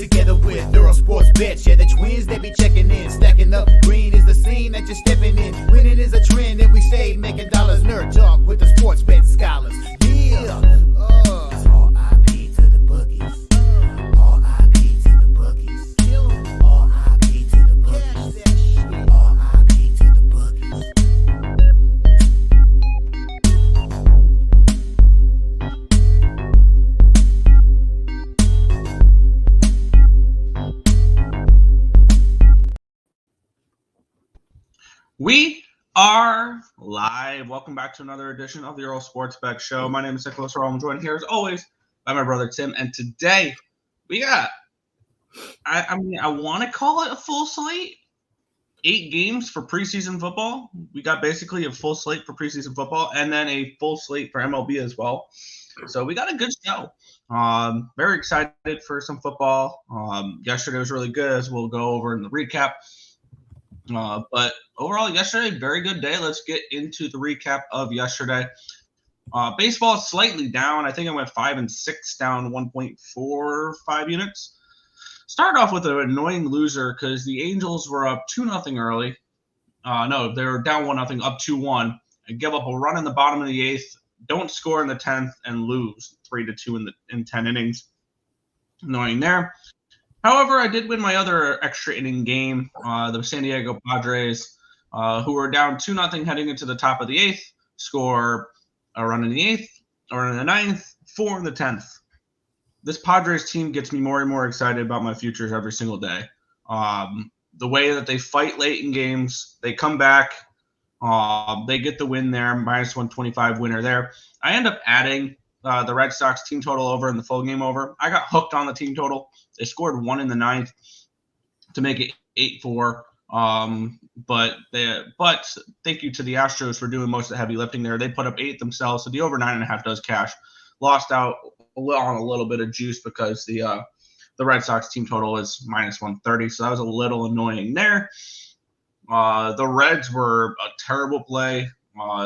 together with Earle Sports Bets. Yeah, the twins, they be checking in. Stacking up green is the scene that you're stepping in. Winning is a trend, and we stay making dollars. Nerd talk with the sports bet scholars. Yeah. It's R.I.P. to the bookies. R.I.P. to the bookies. R.I.P. to the bookies. R.I.P. to the bookies. We are live. Welcome back to another edition of the Earle Sportsbook Show. My name is Nicholas Earle. I'm joined here as always by my brother Tim. And today we got, I want to call it a full slate. 8 games for preseason football. We got basically a full slate for preseason football and then a full slate for MLB as well. So we got a good show. Very excited for some football. Yesterday was really good, as we'll go over in the recap. But overall, yesterday, very good day. Let's get into the recap of yesterday. Baseball is slightly down. I think I went 5-6, down 1.45 units. Started off with an annoying loser because the Angels were up 2-0 early. No, they were down 1-0, up 2-1, and give up a run in the bottom of the 8th, don't score in the 10th, and lose 3-2 in 10 innings. Annoying there. However, I did win my other extra inning game, the San Diego Padres, who were down 2-0 heading into the top of the 8th, score a run in the 8th, a run in the 9th, 4 in the 10th. This Padres team gets me more and more excited about my futures every single day. The way that they fight late in games, they come back, they get the win there, minus 125 winner there. I end up adding the Red Sox team total over and the full game over. I got hooked on the team total. They scored 1 in the 9th to make it 8-4. But thank you to the Astros for doing most of the heavy lifting there. They put up 8 themselves, so the over 9.5 does cash. Lost out on a little bit of juice because the Red Sox team total is minus 130, so that was a little annoying there. The Reds were a terrible play.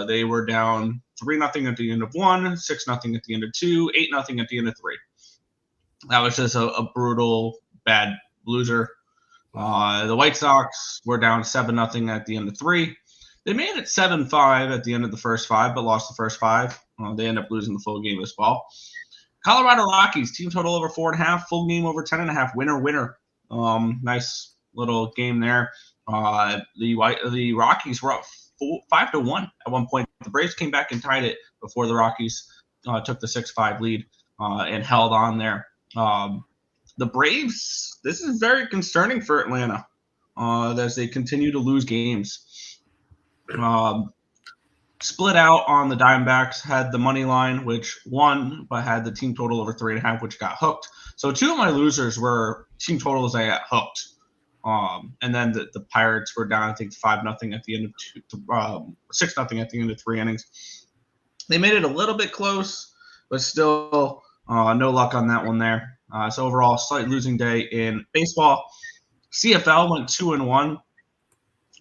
They were down 3-0 at the end of 1, 6-0 at the end of 2, 8-0 at the end of 3. That was just a brutal, bad loser. The White Sox were down 7-0 at the end of 3. They made it 7-5 at the end of the first 5, but lost the first 5. They end up losing the full game as well. Colorado Rockies, team total over 4.5, full game over 10.5, winner. Nice little game there. The Rockies were up 5-1 at one point. The Braves came back and tied it before the Rockies took the 6-5 lead and held on there. The Braves, this is very concerning for Atlanta as they continue to lose games. Split out on the Diamondbacks, had the money line, which won, but had the team total over 3.5, which got hooked. So 2 of my losers were team totals I got hooked. And then the Pirates were down, I think, 5-0 at the end of 6-0 at the end of 3 innings. They made it a little bit close, but still no luck on that one there. So overall, slight losing day in baseball. CFL went 2-1.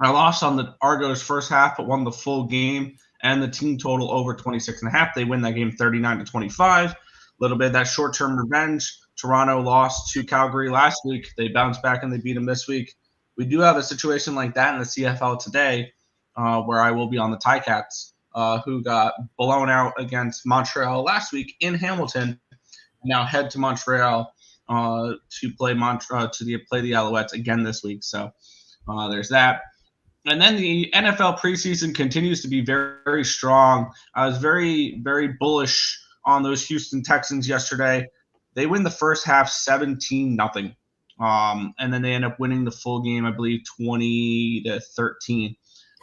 I lost on the Argos first half, but won the full game and the team total over 26.5. They win that game 39-25. A little bit of that short-term revenge. Toronto lost to Calgary last week. They bounced back and they beat them this week. We do have a situation like that in the CFL today where I will be on the Ticats, who got blown out against Montreal last week in Hamilton. Now head to Montreal to play the Alouettes again this week. So there's that. And then the NFL preseason continues to be very, very strong. I was very, very bullish on those Houston Texans yesterday. They win the first half 17-0. And then they end up winning the full game, I believe, 20-13.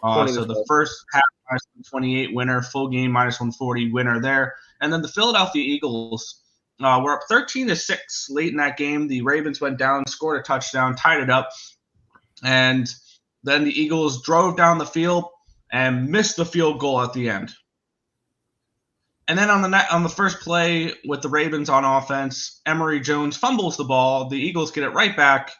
So the first half minus 128 winner, full game minus 140 winner there. And then the Philadelphia Eagles were up 13-6 late in that game. The Ravens went down, scored a touchdown, tied it up. And then the Eagles drove down the field and missed the field goal at the end. And then on the first play with the Ravens on offense, Emory Jones fumbles the ball. The Eagles get it right back.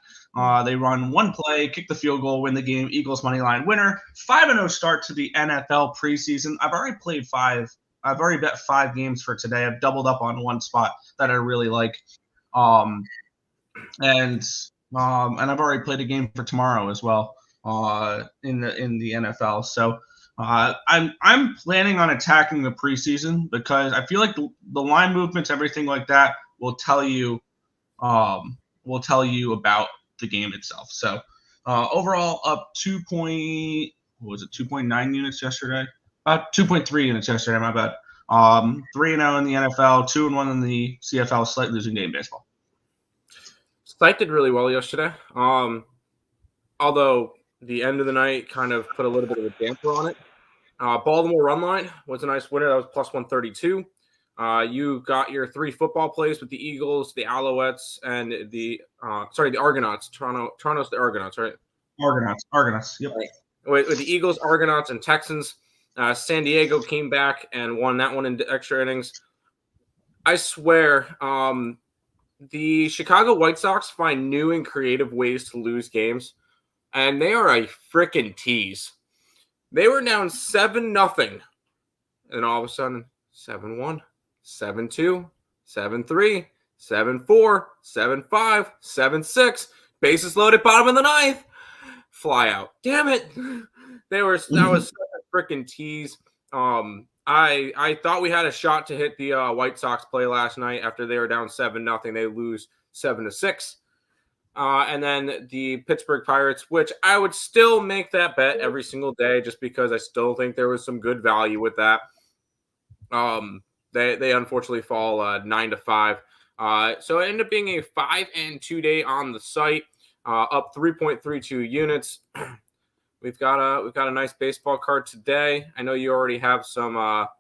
They run one play, kick the field goal, win the game. Eagles money line winner. 5-0 start to the NFL preseason. I've already played 5. I've already bet 5 games for today. I've doubled up on one spot that I really like. and I've already played a game for tomorrow as well in the NFL. So I'm planning on attacking the preseason because I feel like the line movements, everything like that, will tell you about the game itself. So overall, up 2.9 units yesterday? 2.3 units yesterday. My bad. 3-0 in the NFL, 2-1 in the CFL. Slight losing day in baseball. Sight did really well yesterday. Although the end of the night kind of put a little bit of a damper on it. Baltimore run line was a nice winner. That was plus 132. You got your 3 football plays with the Eagles, the Alouettes, and the Argonauts. Toronto's the Argonauts, right? Argonauts. Yep. Right. With the Eagles, Argonauts, and Texans. San Diego came back and won that one in extra innings. I swear, the Chicago White Sox find new and creative ways to lose games, and they are a freaking tease. They were down 7-0, and all of a sudden, 7-1, 7-2, 7-3, 7-4, 7-5, 7-6. Bases loaded, bottom of the ninth. Fly out. Damn it. That was such a freaking tease. I thought we had a shot to hit the White Sox play last night after they were down 7-0. They lose 7-6. And then the Pittsburgh Pirates, which I would still make that bet every single day just because I still think there was some good value with that. They unfortunately fall 9-5. So it ended up being a 5-2 day on the site, up 3.32 units. We've got a nice baseball card today. I know you already have some what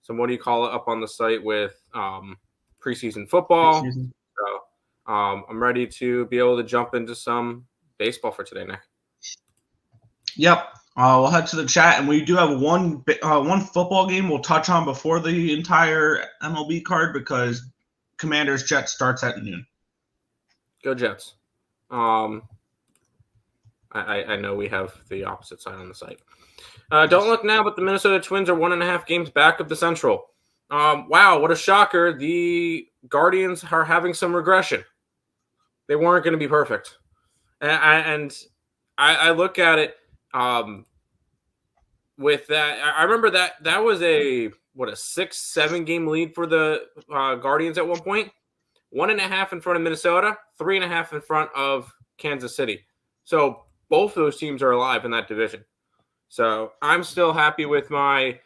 do you call it up on the site with preseason football. Preseason. So I'm ready to be able to jump into some baseball for today, Nick. Yep. We'll head to the chat, and we do have one football game we'll touch on before the entire MLB card because Commanders Jets starts at noon. Go Jets. I know we have the opposite side on the site. Don't look now, but the Minnesota Twins are 1.5 games back of the Central. Wow, what a shocker. The Guardians are having some regression. They weren't going to be perfect. And I look at it with that. I remember that was a 6-7 game lead for the Guardians at one point. 1.5 in front of Minnesota, 3.5 in front of Kansas City. So both those teams are alive in that division. So I'm still happy with I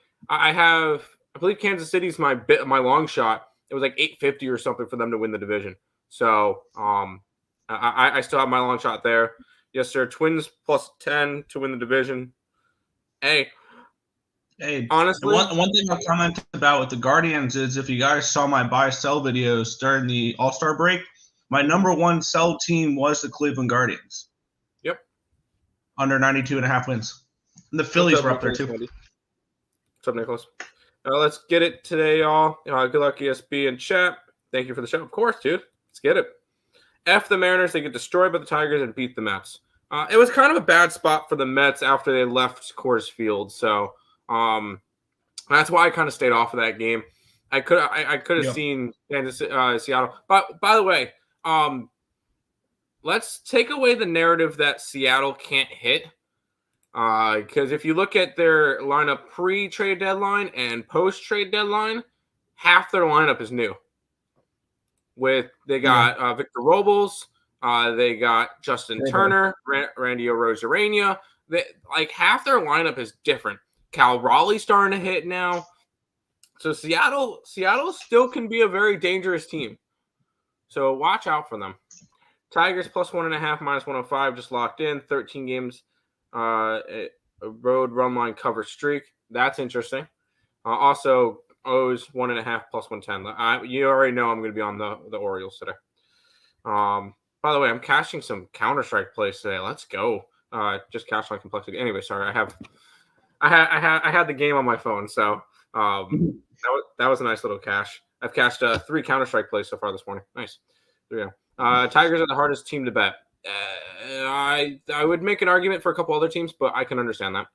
believe Kansas City's my long shot. It was like 850 or something for them to win the division. So I still have my long shot there. Yes, sir. Twins plus 10 to win the division. Hey, honestly, one thing I'll comment about with the Guardians is if you guys saw my buy-sell videos during the All-Star break, my number one sell team was the Cleveland Guardians. Yep. Under 92.5 wins. And the Phillies were up there too. What's up, Nicholas? Let's get it today, y'all. Good luck, ESB and chat. Thank you for the show. Of course, dude. Let's get it. F the Mariners. They get destroyed by the Tigers and beat the Mets. It was kind of a bad spot for the Mets after they left Coors Field. So that's why I kind of stayed off of that game. I could have seen Seattle. But by the way, let's take away the narrative that Seattle can't hit. Because if you look at their lineup pre-trade deadline and post-trade deadline, half their lineup is new. They got Victor Robles, they got Justin Turner, Randy Arozarena. Like half their lineup is different. Cal Raleigh's starting to hit now. So Seattle still can be a very dangerous team. So watch out for them. Tigers plus 1.5, minus 105 just locked in. 13 games. A road run line cover streak. That's interesting. Also, O's 1.5 plus 110. You already know I'm going to be on the Orioles today. By the way, I'm cashing some Counter-Strike plays today. Let's go. Just cash my complexity. Anyway, sorry. I had the game on my phone, so that was a nice little cash. I've cashed 3 Counter-Strike plays so far this morning. Nice. There you go. Tigers are the hardest team to bet. I would make an argument for a couple other teams, but I can understand that.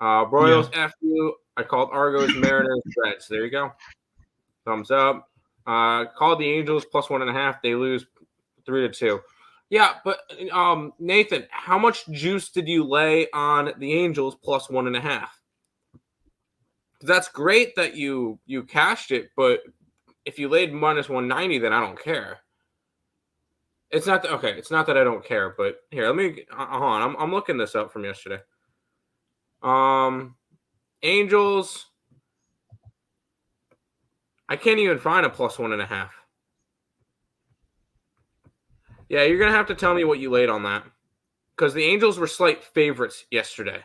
Royals, F you. I called Argos, Mariners, Reds. There you go. Thumbs up. Called the Angels plus 1.5. They lose 3-2. Yeah, but Nathan, how much juice did you lay on the Angels plus 1.5? That's great that you cashed it, but if you laid minus 190, then I don't care. It's not that, okay. It's not that I don't care, but here, let me hold on. I'm looking this up from yesterday. Angels. I can't even find a plus 1.5. Yeah, you're gonna have to tell me what you laid on that, because the Angels were slight favorites yesterday,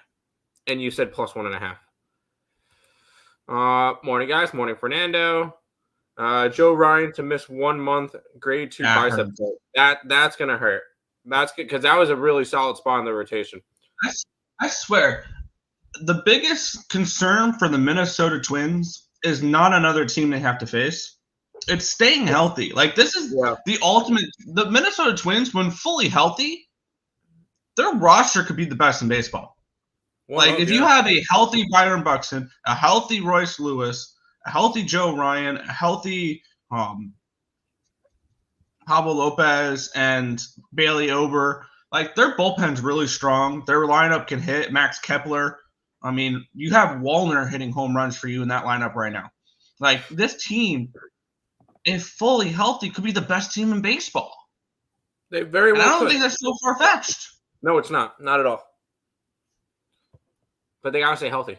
and you said plus 1.5. Morning, guys. Morning, Fernando. Joe Ryan to miss 1 month, grade 2 bicep. That's gonna hurt. That's good because that was a really solid spot in the rotation. I swear, the biggest concern for the Minnesota Twins is not another team they have to face. It's staying healthy. Like, this is the ultimate. The Minnesota Twins, when fully healthy, their roster could be the best in baseball. If you have a healthy Byron Buxton, a healthy Royce Lewis, a healthy Joe Ryan, a healthy Pablo Lopez and Bailey Ober, like, their bullpen's really strong. Their lineup can hit. Max Kepler. I mean, you have Wallner hitting home runs for you in that lineup right now. Like, this team, if fully healthy, could be the best team in baseball. They very well. And I don't could. think that's so far-fetched. No, it's not. Not at all. But they gotta stay healthy.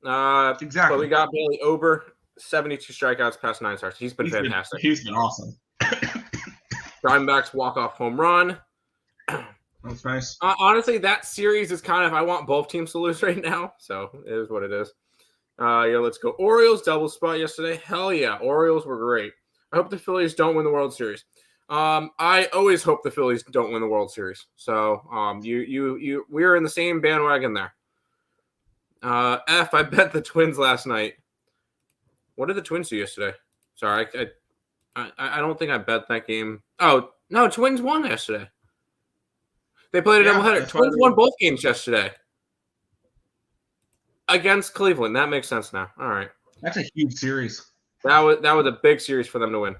Exactly. But we got Bailey Ober, 72 strikeouts, past 9 starts. He's been fantastic. He's been awesome. Diamondbacks walk-off home run. That's nice. Honestly, that series is kind of, I want both teams to lose right now. So it is what it is. Let's go. Orioles double spot yesterday. Hell yeah. Orioles were great. I hope the Phillies don't win the World Series. I always hope the Phillies don't win the World Series. So we're in the same bandwagon there. I bet the Twins last night. What did the Twins do yesterday? Sorry, I don't think I bet that game. Oh, no, Twins won yesterday. They played a doubleheader. Twins won both games yesterday against Cleveland. That makes sense now. All right. That's a huge series. That was a big series for them to win.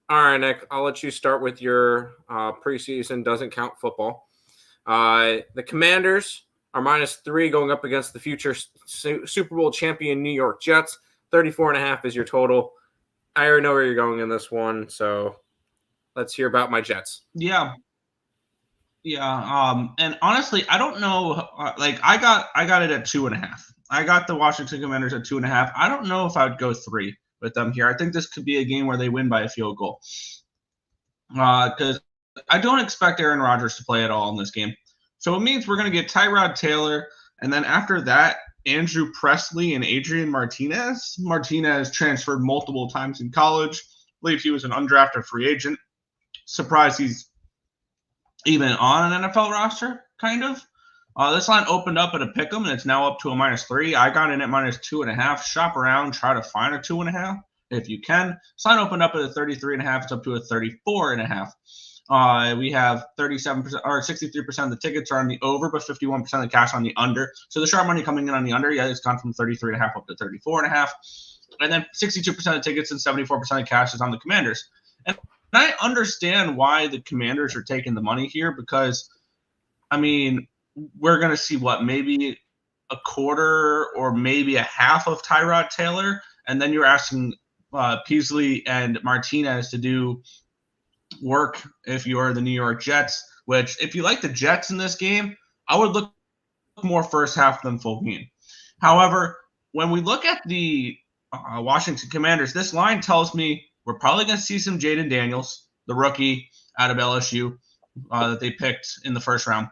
All right, Nick, I'll let you start with your preseason doesn't count football. The Commanders are -3 going up against the future Super Bowl champion New York Jets. 34.5 is your total. I already know where you're going in this one, so let's hear about my Jets. Yeah. And honestly, I don't know. I got it at 2.5. I got the Washington Commanders at 2.5. I don't know if I would go 3 with them here. I think this could be a game where they win by a field goal. Because I don't expect Aaron Rodgers to play at all in this game. So it means we're going to get Tyrod Taylor, and then after that, Andrew Presley and Adrian Martinez. Martinez transferred multiple times in college. I believe he was an undrafted free agent. Surprised he's even on an NFL roster, kind of. This line opened up at a pick'em, and it's now up to a -3. I got in at -2.5. Shop around, try to find a 2.5 if you can. This line opened up at a 33.5. It's up to a 34.5. We have 37% or 63% of the tickets are on the over, but 51% of the cash on the under. So the sharp money coming in on the under, it's gone from 33.5 up to 34.5. And then 62% of tickets and 74% of cash is on the Commanders. And I understand why the Commanders are taking the money here because, I mean, we're going to see maybe a quarter or maybe a half of Tyrod Taylor. And then you're asking Peasley and Martinez to do work if you are the New York Jets, which if you like the Jets in this game, I would look more first half than full game. However, when we look at the Washington Commanders, this line tells me we're probably going to see some Jaden Daniels, the rookie out of LSU that they picked in the first round.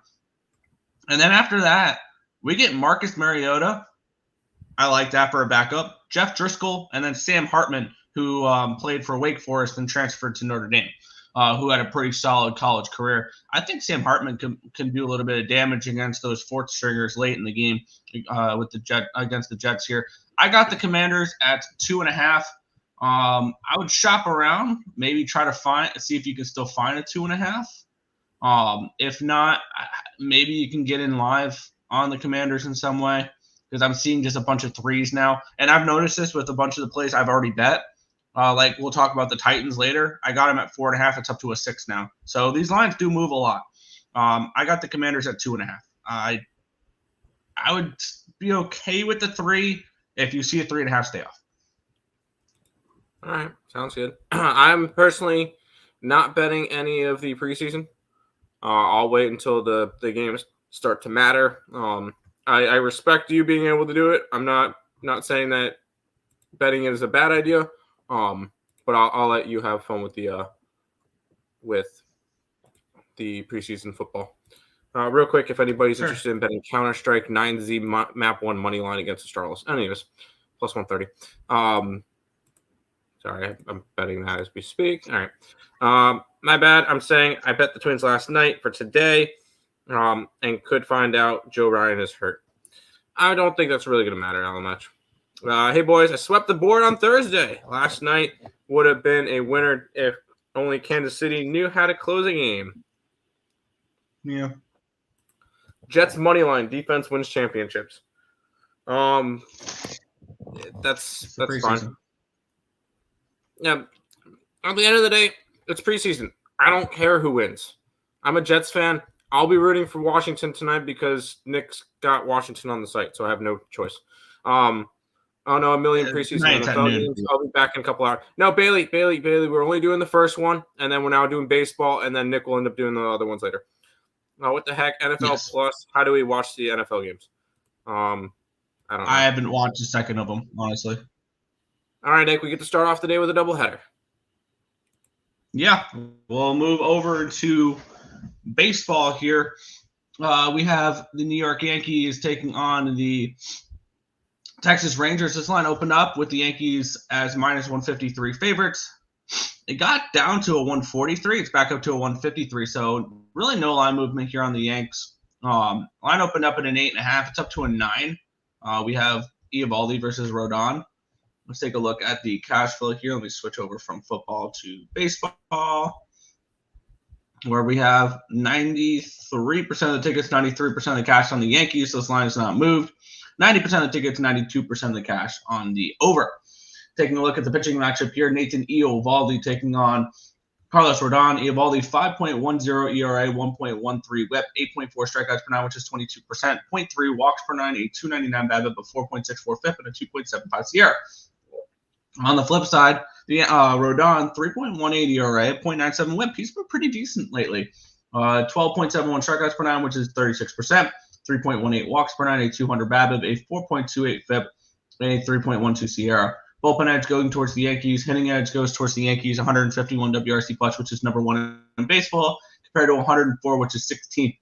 And then after that, we get Marcus Mariota. I like that for a backup. Jeff Driscoll, and then Sam Hartman, who played for Wake Forest and transferred to Notre Dame, who had a pretty solid college career. I think Sam Hartman can do a little bit of damage against those fourth stringers late in the game against the Jets here. I got the Commanders at 2.5. I would shop around, maybe try to see if you can still find a 2.5. If not, maybe you can get in live on the Commanders in some way because I'm seeing just a bunch of 3s now. And I've noticed this with a bunch of the plays I've already bet. Like we'll talk about the Titans later. I got them at 4.5. It's up to a 6 now. So these lines do move a lot. I got the Commanders at 2.5. I would be okay with the 3. If you see a 3.5, stay off. All right, sounds good. I'm personally not betting any of the preseason. I'll wait until the games start to matter. I respect you being able to do it. I'm not saying that betting is a bad idea. But I'll let you have fun with the preseason football. Real quick, if anybody's interested in betting Counter-Strike 9Z map 1 money line against the Stars. Anyways, plus 130. Sorry, I'm betting that as we speak. All right. My bad. I'm saying I bet the Twins last night for today, and could find out Joe Ryan is hurt. I don't think that's really going to matter all much. Hey, boys, I swept the board on Thursday. Last night would have been a winner if only Kansas City knew how to close a game. Yeah. Jets money line, defense wins championships. That's fine. Yeah. At the end of the day, it's preseason. I don't care who wins. I'm a Jets fan. I'll be rooting for Washington tonight because Nick's got Washington on the site, so I have no choice. Oh no, a million preseason NFL games. I'll be back in a couple hours. No, Bailey, we're only doing the first one, and then we're now doing baseball, and then Nick will end up doing the other ones later. What the heck? NFL Plus. How do we watch the NFL games? I don't know. I haven't watched a second of them, honestly. All right, Nick, we get to start off the day with a doubleheader. Yeah, we'll move over to baseball here. We have the New York Yankees taking on the Texas Rangers. This line opened up with the Yankees as minus 153 favorites. It got down to a 143. It's back up to a 153. So really no line movement here on the Yanks. Line opened up at an 8.5. It's up to a 9. We have Eovaldi versus Rodon. Let's take a look at the cash flow here. Let me switch over from football to baseball, where we have 93% of the tickets, 93% of the cash on the Yankees. So this line is not moved. 90% of the tickets, 92% of the cash on the over. Taking a look at the pitching matchup here, Nathan Eovaldi taking on Carlos Rodon. Eovaldi, 5.10 ERA, 1.13 whip, 8.4 strikeouts per 9, which is 22%, 0.3 walks per 9, a 299 BABIP, a 4.64 FIP, and a 2.75 SIERA. On the flip side, the Rodon, 3.18 ERA, 0.97 whip. He's been pretty decent lately. 12.71 strikeouts per 9, which is 36%. 3.18 walks per 9, a 200 BABIP, a 4.28 FIP, and a 3.12 SIERA. Bullpen edge going towards the Yankees. Hitting edge goes towards the Yankees. 151 WRC plus, which is number 1 in baseball, compared to 104, which is 16th.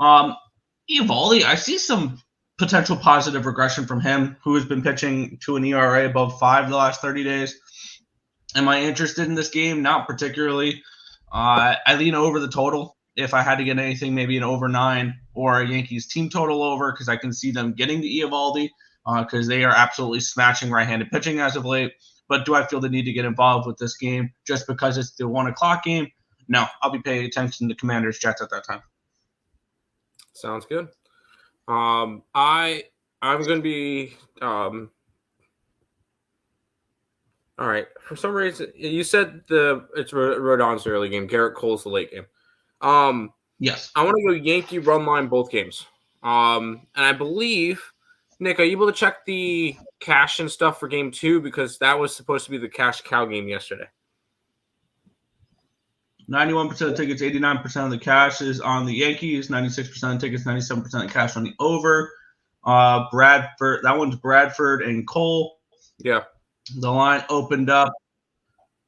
Eovaldi, I see some potential positive regression from him, who has been pitching to an ERA above 5 the last 30 days. Am I interested in this game? Not particularly. I lean over the total. If I had to get anything, maybe an over 9 or a Yankees team total over, because I can see them getting the Eovaldi, because they are absolutely smashing right-handed pitching as of late. But do I feel the need to get involved with this game just because it's the 1 o'clock game? No, I'll be paying attention to Commanders Jets at that time. Sounds good. I'm going to be all right. For some reason, you said it's Rodon's early game. Garrett Cole's the late game. Yes. I want to go Yankee run line both games. And I believe, Nick, are you able to check the cash and stuff for game 2? Because that was supposed to be the cash cow game yesterday. 91% of the tickets, 89% of the cash is on the Yankees. 96% of the tickets, 97% of the cash on the over. Bradford, that one's Bradford and Cole. Yeah. The line opened up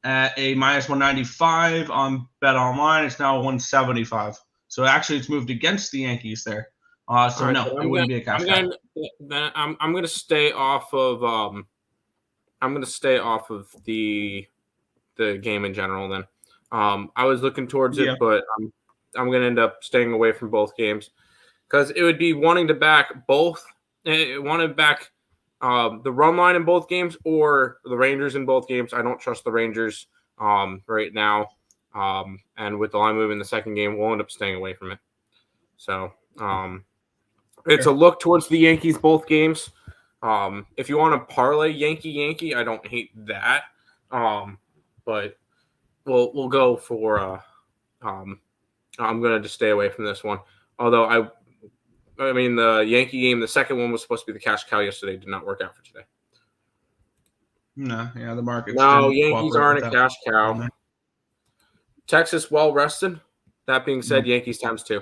at a minus 195 on Bet Online. It's now 175. So actually, it's moved against the Yankees there. So right, no, it wouldn't be a cash out. I'm going to stay off of. I'm going to stay off of the game in general. Then I was looking towards it, but I'm going to end up staying away from both games because it would be wanting to back both. Want to back the run line in both games or the Rangers in both games. I don't trust the Rangers right now. And with the line move in the second game, we'll end up staying away from it. So it's a look towards the Yankees both games. If you want to parlay Yankee, I don't hate that. But we'll go for I'm gonna just stay away from this one. Although I mean the Yankee game, the second one was supposed to be the cash cow yesterday, did not work out for today. No, yeah, the market. No, Yankees aren't a cash cow. Texas well rested. That being said, Yankees times 2.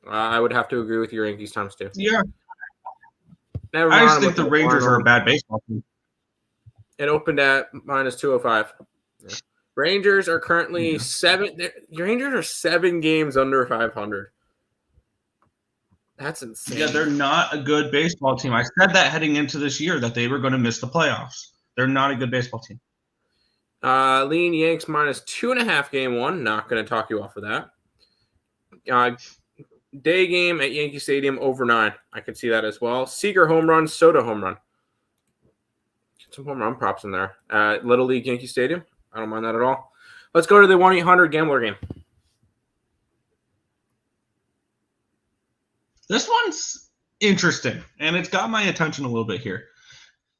I would have to agree with your Yankees times 2. Yeah. I just think the Rangers are a bad baseball team. It opened at minus 205. Yeah. Rangers are currently 7. Rangers are 7 games under 500. That's insane. Yeah, they're not a good baseball team. I said that heading into this year that they were going to miss the playoffs. They're not a good baseball team. Lean Yanks minus 2.5 game 1. Not going to talk you off of that. Day game at Yankee Stadium over 9. I could see that as well. Seager home run, Soto home run. Get some home run props in there. Little League Yankee Stadium. I don't mind that at all. Let's go to the 1-800-GAMBLER game. This one's interesting, and it's got my attention a little bit here.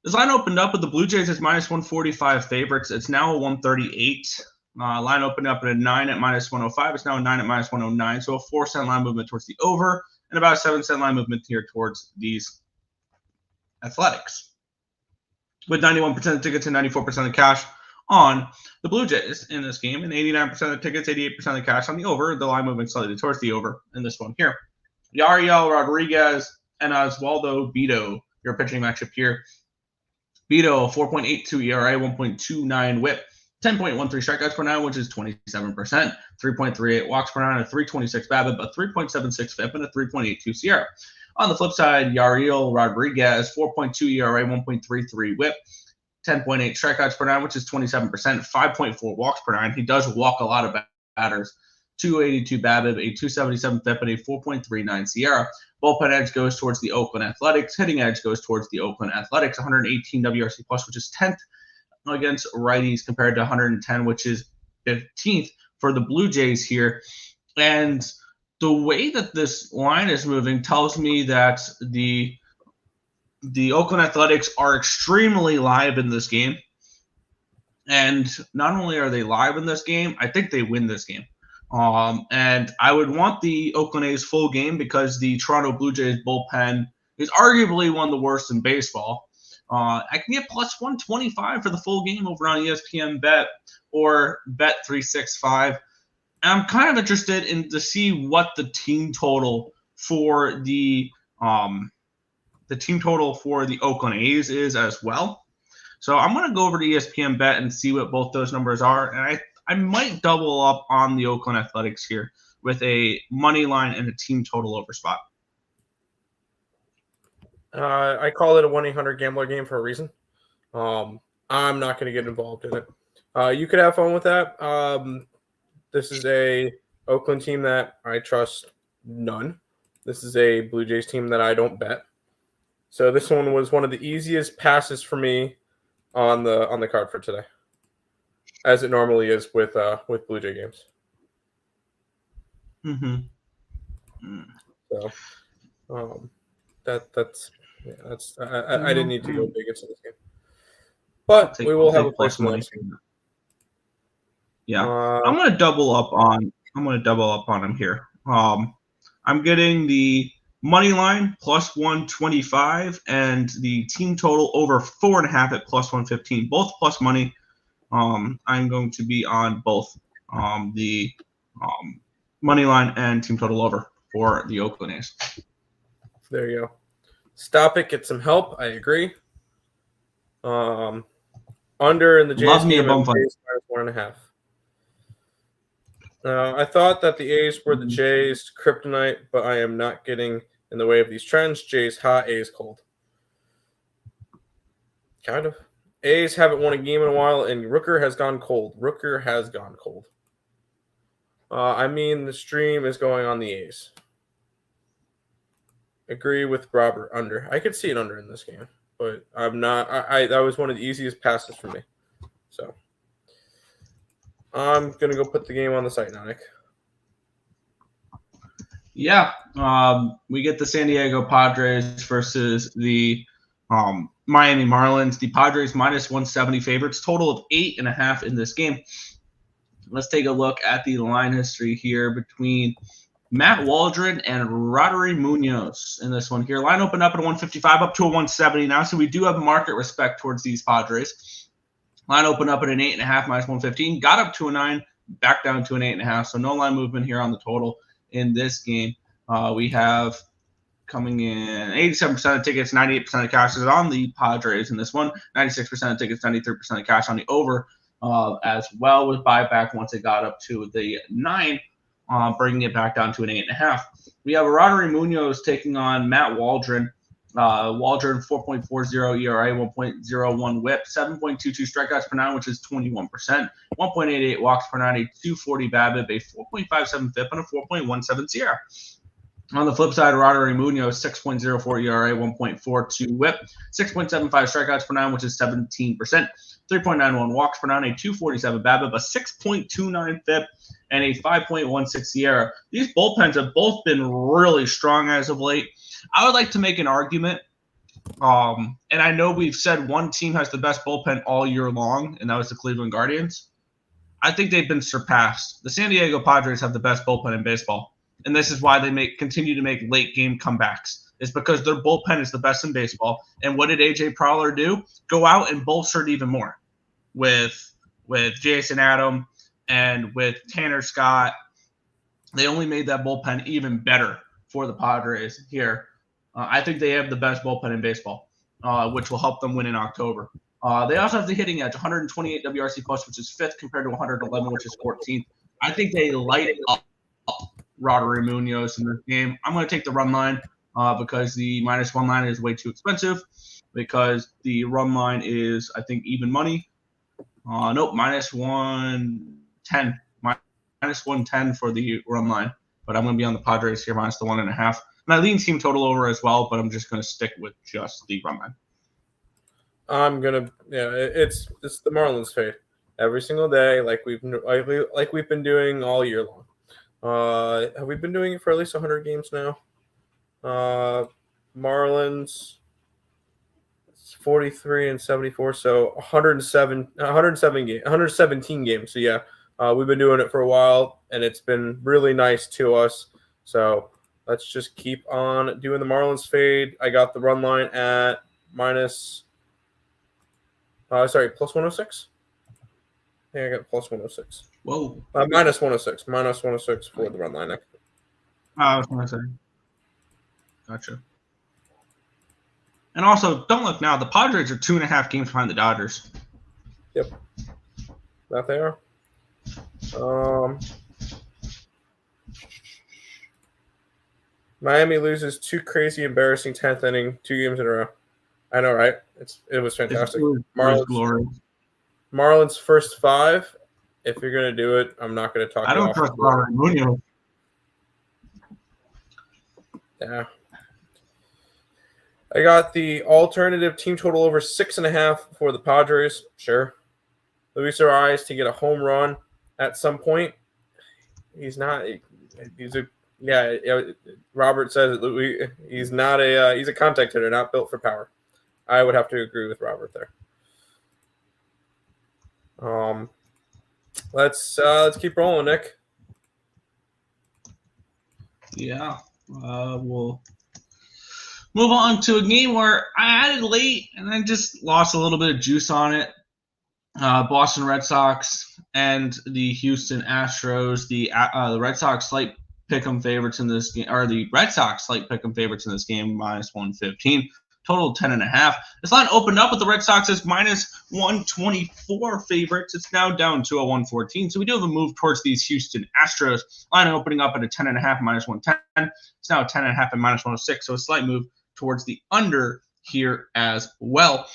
This line opened up with the Blue Jays as minus 145 favorites. It's now a 138. Line opened up at a 9 at minus 105. It's now a 9 at minus 109. So a 4-cent line movement towards the over and about a 7-cent line movement here towards these Athletics. With 91% of the tickets and 94% of the cash on the Blue Jays in this game, and 89% of the tickets, 88% of the cash on the over. The line movement slightly towards the over in this one here. Yariel Rodriguez and Oswaldo Beto, your pitching matchup here. Beto, 4.82 ERA, 1.29 whip, 10.13 strikeouts per 9, which is 27%, 3.38 walks per 9, a 3.26 BABIP, a 3.76 FIP, and a 3.82 SIERA. On the flip side, Yariel Rodriguez, 4.2 ERA, 1.33 whip, 10.8 strikeouts per 9, which is 27%, 5.4 walks per 9. He does walk a lot of batters. 282 BABIP, a 277 FIP, and a 4.39 SIERA. Bullpen edge goes towards the Oakland Athletics. Hitting edge goes towards the Oakland Athletics. 118 WRC plus, which is 10th against righties compared to 110, which is 15th for the Blue Jays here. And the way that this line is moving tells me that the Oakland Athletics are extremely live in this game. And not only are they live in this game, I think they win this game. And I would want the Oakland A's full game because the Toronto Blue Jays bullpen is arguably one of the worst in baseball. I can get plus 125 for the full game over on ESPN Bet or Bet365. And I'm kind of interested in to see what the team total for the Oakland A's is as well. So I'm going to go over to ESPN Bet and see what both those numbers are. And I might double up on the Oakland Athletics here with a money line and a team total over spot. I call it a 1-800-GAMBLER game for a reason. I'm not going to get involved in it. You could have fun with that. This is a Oakland team that I trust none. This is a Blue Jays team that I don't bet. So this one was one of the easiest passes for me on the card for today, as it normally is with Blue Jay games. So I didn't need to go big into this game, but we will have a place money. Yeah, I'm gonna double up on him here. I'm getting the money line plus 125 and the team total over 4.5 at plus 115, both plus money. I'm going to be on both the money line and team total over for the Oakland A's. There you go. Stop it. Get some help. I agree. Under in the Jays game, minus 1.5. I thought that the A's were the Jays' kryptonite, but I am not getting in the way of these trends. Jays hot, A's cold. Kind of. A's haven't won a game in a while, and Rooker has gone cold. I mean, the stream is going on the A's. Agree with Robert, under. I could see it under in this game, but I'm not. That was one of the easiest passes for me. So I'm going to go put the game on the site now, Nick. Yeah. We get the San Diego Padres versus the Miami Marlins. The Padres minus 170 favorites. Total of 8.5 in this game. Let's take a look at the line history here between Matt Waldron and Roddery Munoz in this one here. Line opened up at 155, up to a 170 now, so we do have market respect towards these Padres. Line opened up at an 8.5 minus 115, got up to a 9, back down to an 8.5, so no line movement here on the total in this game. We have coming in 87% of tickets, 98% of cash is on the Padres in this one, 96% of tickets, 93% of cash on the over as well, with buyback once it got up to the 9. Bringing it back down to an 8.5. We have Roddery Munoz taking on Matt Waldron. Waldron 4.40 ERA, 1.01 WHIP, 7.22 strikeouts per 9, which is 21%. 1.88 walks per 9, a 240 BABIP, a 4.57 FIP, and a 4.17 SIERA. On the flip side, Roddery Munoz 6.04 ERA, 1.42 WHIP, 6.75 strikeouts per 9, which is 17%. 3.91 walks per 9, a 247 BABIP, a 6.29 FIP, and a 5.16 SIERA. These bullpens have both been really strong as of late. I would like to make an argument, and I know we've said one team has the best bullpen all year long, and that was the Cleveland Guardians. I think they've been surpassed. The San Diego Padres have the best bullpen in baseball, and this is why they continue to make late-game comebacks. It's because their bullpen is the best in baseball. And what did A.J. Prowler do? Go out and bolster it even more with Jason Adam and with Tanner Scott. They only made that bullpen even better for the Padres here. I think they have the best bullpen in baseball, which will help them win in October. They also have the hitting edge, 128 WRC plus, which is 5th compared to 111, which is 14th. I think they light up Roddery Munoz in this game. I'm going to take the run line because the -1 line is way too expensive, because the run line is, I think, even money. Nope, -110. -110 for the run line. But I'm going to be on the Padres here, minus the 1.5. And I lean team total over as well, but I'm just going to stick with just the run line. I'm gonna, it's the Marlins fade every single day, like we've been doing all year long. Have we been doing it for at least 100 games now? Marlins 43 and 74, so 117 games. So yeah, we've been doing it for a while, and it's been really nice to us. So let's just keep on doing the Marlins fade. I got the run line at plus 106. Yeah, I got plus 106. Whoa. Minus 106. Minus 106 for the run line. I was going to say. Gotcha. And also, don't look now. The Padres are 2.5 games behind the Dodgers. Yep. That they are. Miami loses 2 crazy, embarrassing 10th inning, 2 games in a row. I know, right? It was fantastic. Marlins first 5. If you're gonna do it, I'm not gonna talk. I don't trust Roddery Munoz. Yeah. I got the alternative team total over 6.5 for the Padres. Sure. Luis Arias to get a home run at some point. He's not. Robert says it. He's not a. He's a contact hitter, not built for power. I would have to agree with Robert there. Let's keep rolling, Nick. Yeah, we'll move on to a game where I added late and I just lost a little bit of juice on it. Boston Red Sox and the Houston Astros. The Red Sox slight pick'em favorites in this game, or the Red Sox slight pick'em favorites in this game, minus 115. Total 10.5. This line opened up with the Red Sox as minus 124 favorites. It's now down to a 114. So we do have a move towards these Houston Astros. Line opening up at a 10.5, minus 110. It's now a 10.5 and minus 106. So a slight move towards the under here as well.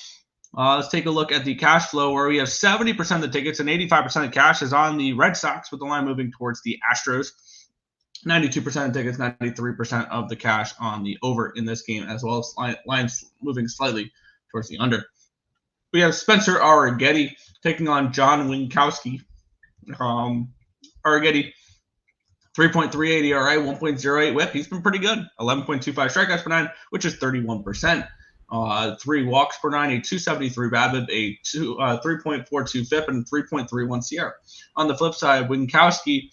Let's take a look at the cash flow, where we have 70% of the tickets and 85% of cash is on the Red Sox, with the line moving towards the Astros. 92% of tickets, 93% of the cash on the over in this game, as well as lines moving slightly towards the under. We have Spencer Arrighetti taking on John Winkowski. Arrighetti, 3.38 ERA, 1.08 WHIP. He's been pretty good. 11.25 strikeouts per 9, which is 31%. 3 walks per 9, a 273 BABIP, a 3.42 FIP, and 3.31 SIERA. On the flip side, Winkowski,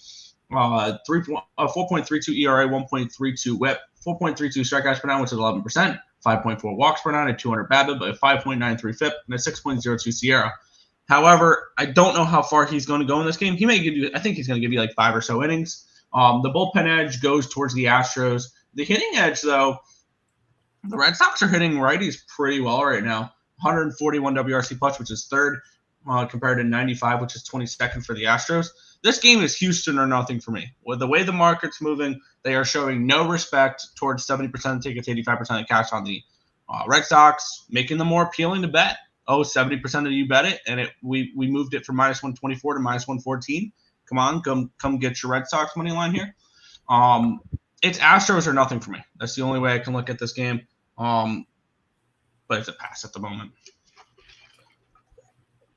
4.32 ERA, 1.32 WHIP, 4.32 strikeouts per 9, which is 11%, 5.4 walks per 9, a 200 BABIP, a 5.93 FIP, and a 6.02 SIERA. However, I don't know how far he's going to go in this game. He may give you, I think he's going to give you like 5 or so innings. The bullpen edge goes towards the Astros. The hitting edge, though, the Red Sox are hitting righties pretty well right now. 141 WRC plus, which is third, compared to 95, which is 22nd for the Astros. This game is Houston or nothing for me. With the way the market's moving, they are showing no respect towards 70% tickets, 85% of cash on the Red Sox, making them more appealing to bet. 70% of you bet it, and we moved it from -124 to -114. Come on, come get your Red Sox money line here. It's Astros or nothing for me. That's the only way I can look at this game. But it's a pass at the moment.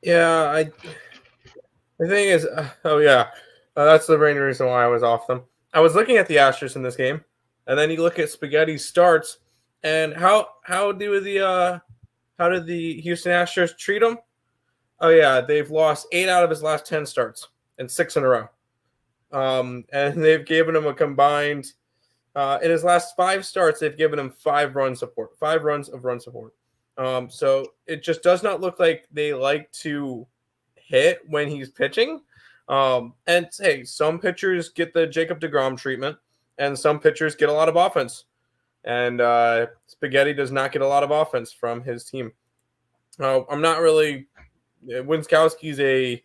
Yeah, the thing is, that's the main reason why I was off them. I was looking at the Astros in this game, and then you look at Spaghetti's starts, and how did the Houston Astros treat him? Oh yeah, they've lost 8 out of his last 10 starts, and 6 in a row. And they've given him a combined in his last 5 starts, they've given him 5 runs of run support. So it just does not look like they like to hit when he's pitching. And hey, some pitchers get the Jacob deGrom treatment, and some pitchers get a lot of offense. And Spaghetti does not get a lot of offense from his team. I'm not really. Winkowski's a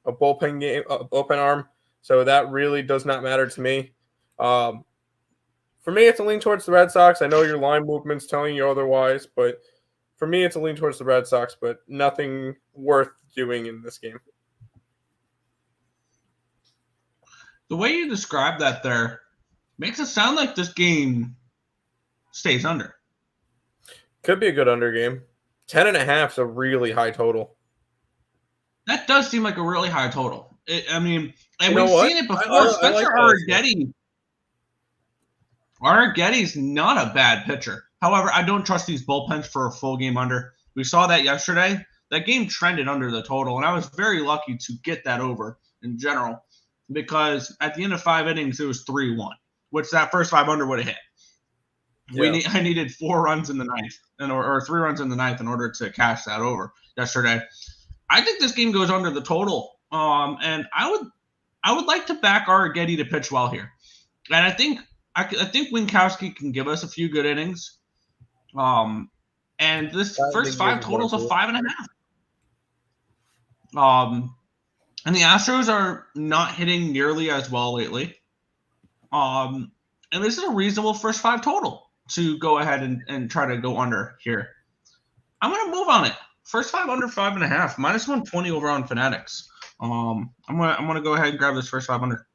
bullpen arm, so that really does not matter to me. For me, it's a lean towards the Red Sox. I know your line movement's telling you otherwise, but for me, it's a lean towards the Red Sox, but nothing worth doing in this game. The way you describe that there makes it sound like this game stays under. Could be a good under game. 10.5 is a really high total. That does seem like a really high total. We've seen it before. Spencer Arrighetti. Arrighetti's not a bad pitcher. However, I don't trust these bullpens for a full game under. We saw that yesterday. That game trended under the total, and I was very lucky to get that over in general because at the end of 5 innings, it was 3-1, which that first 5 under would have hit. Yeah. I needed 4 runs in the ninth, or 3 runs in the ninth in order to cash that over yesterday. I think this game goes under the total, and I would like to back Arrighetti to pitch well here, and I think Winkowski can give us a few good innings. And this first 5 totals of 5.5. And the Astros are not hitting nearly as well lately. And this is a reasonable first 5 total to go ahead and try to go under here. I'm going to move on it. First 5 under 5.5, -120 over on Fanatics. I'm gonna go ahead and grab this first 5 under.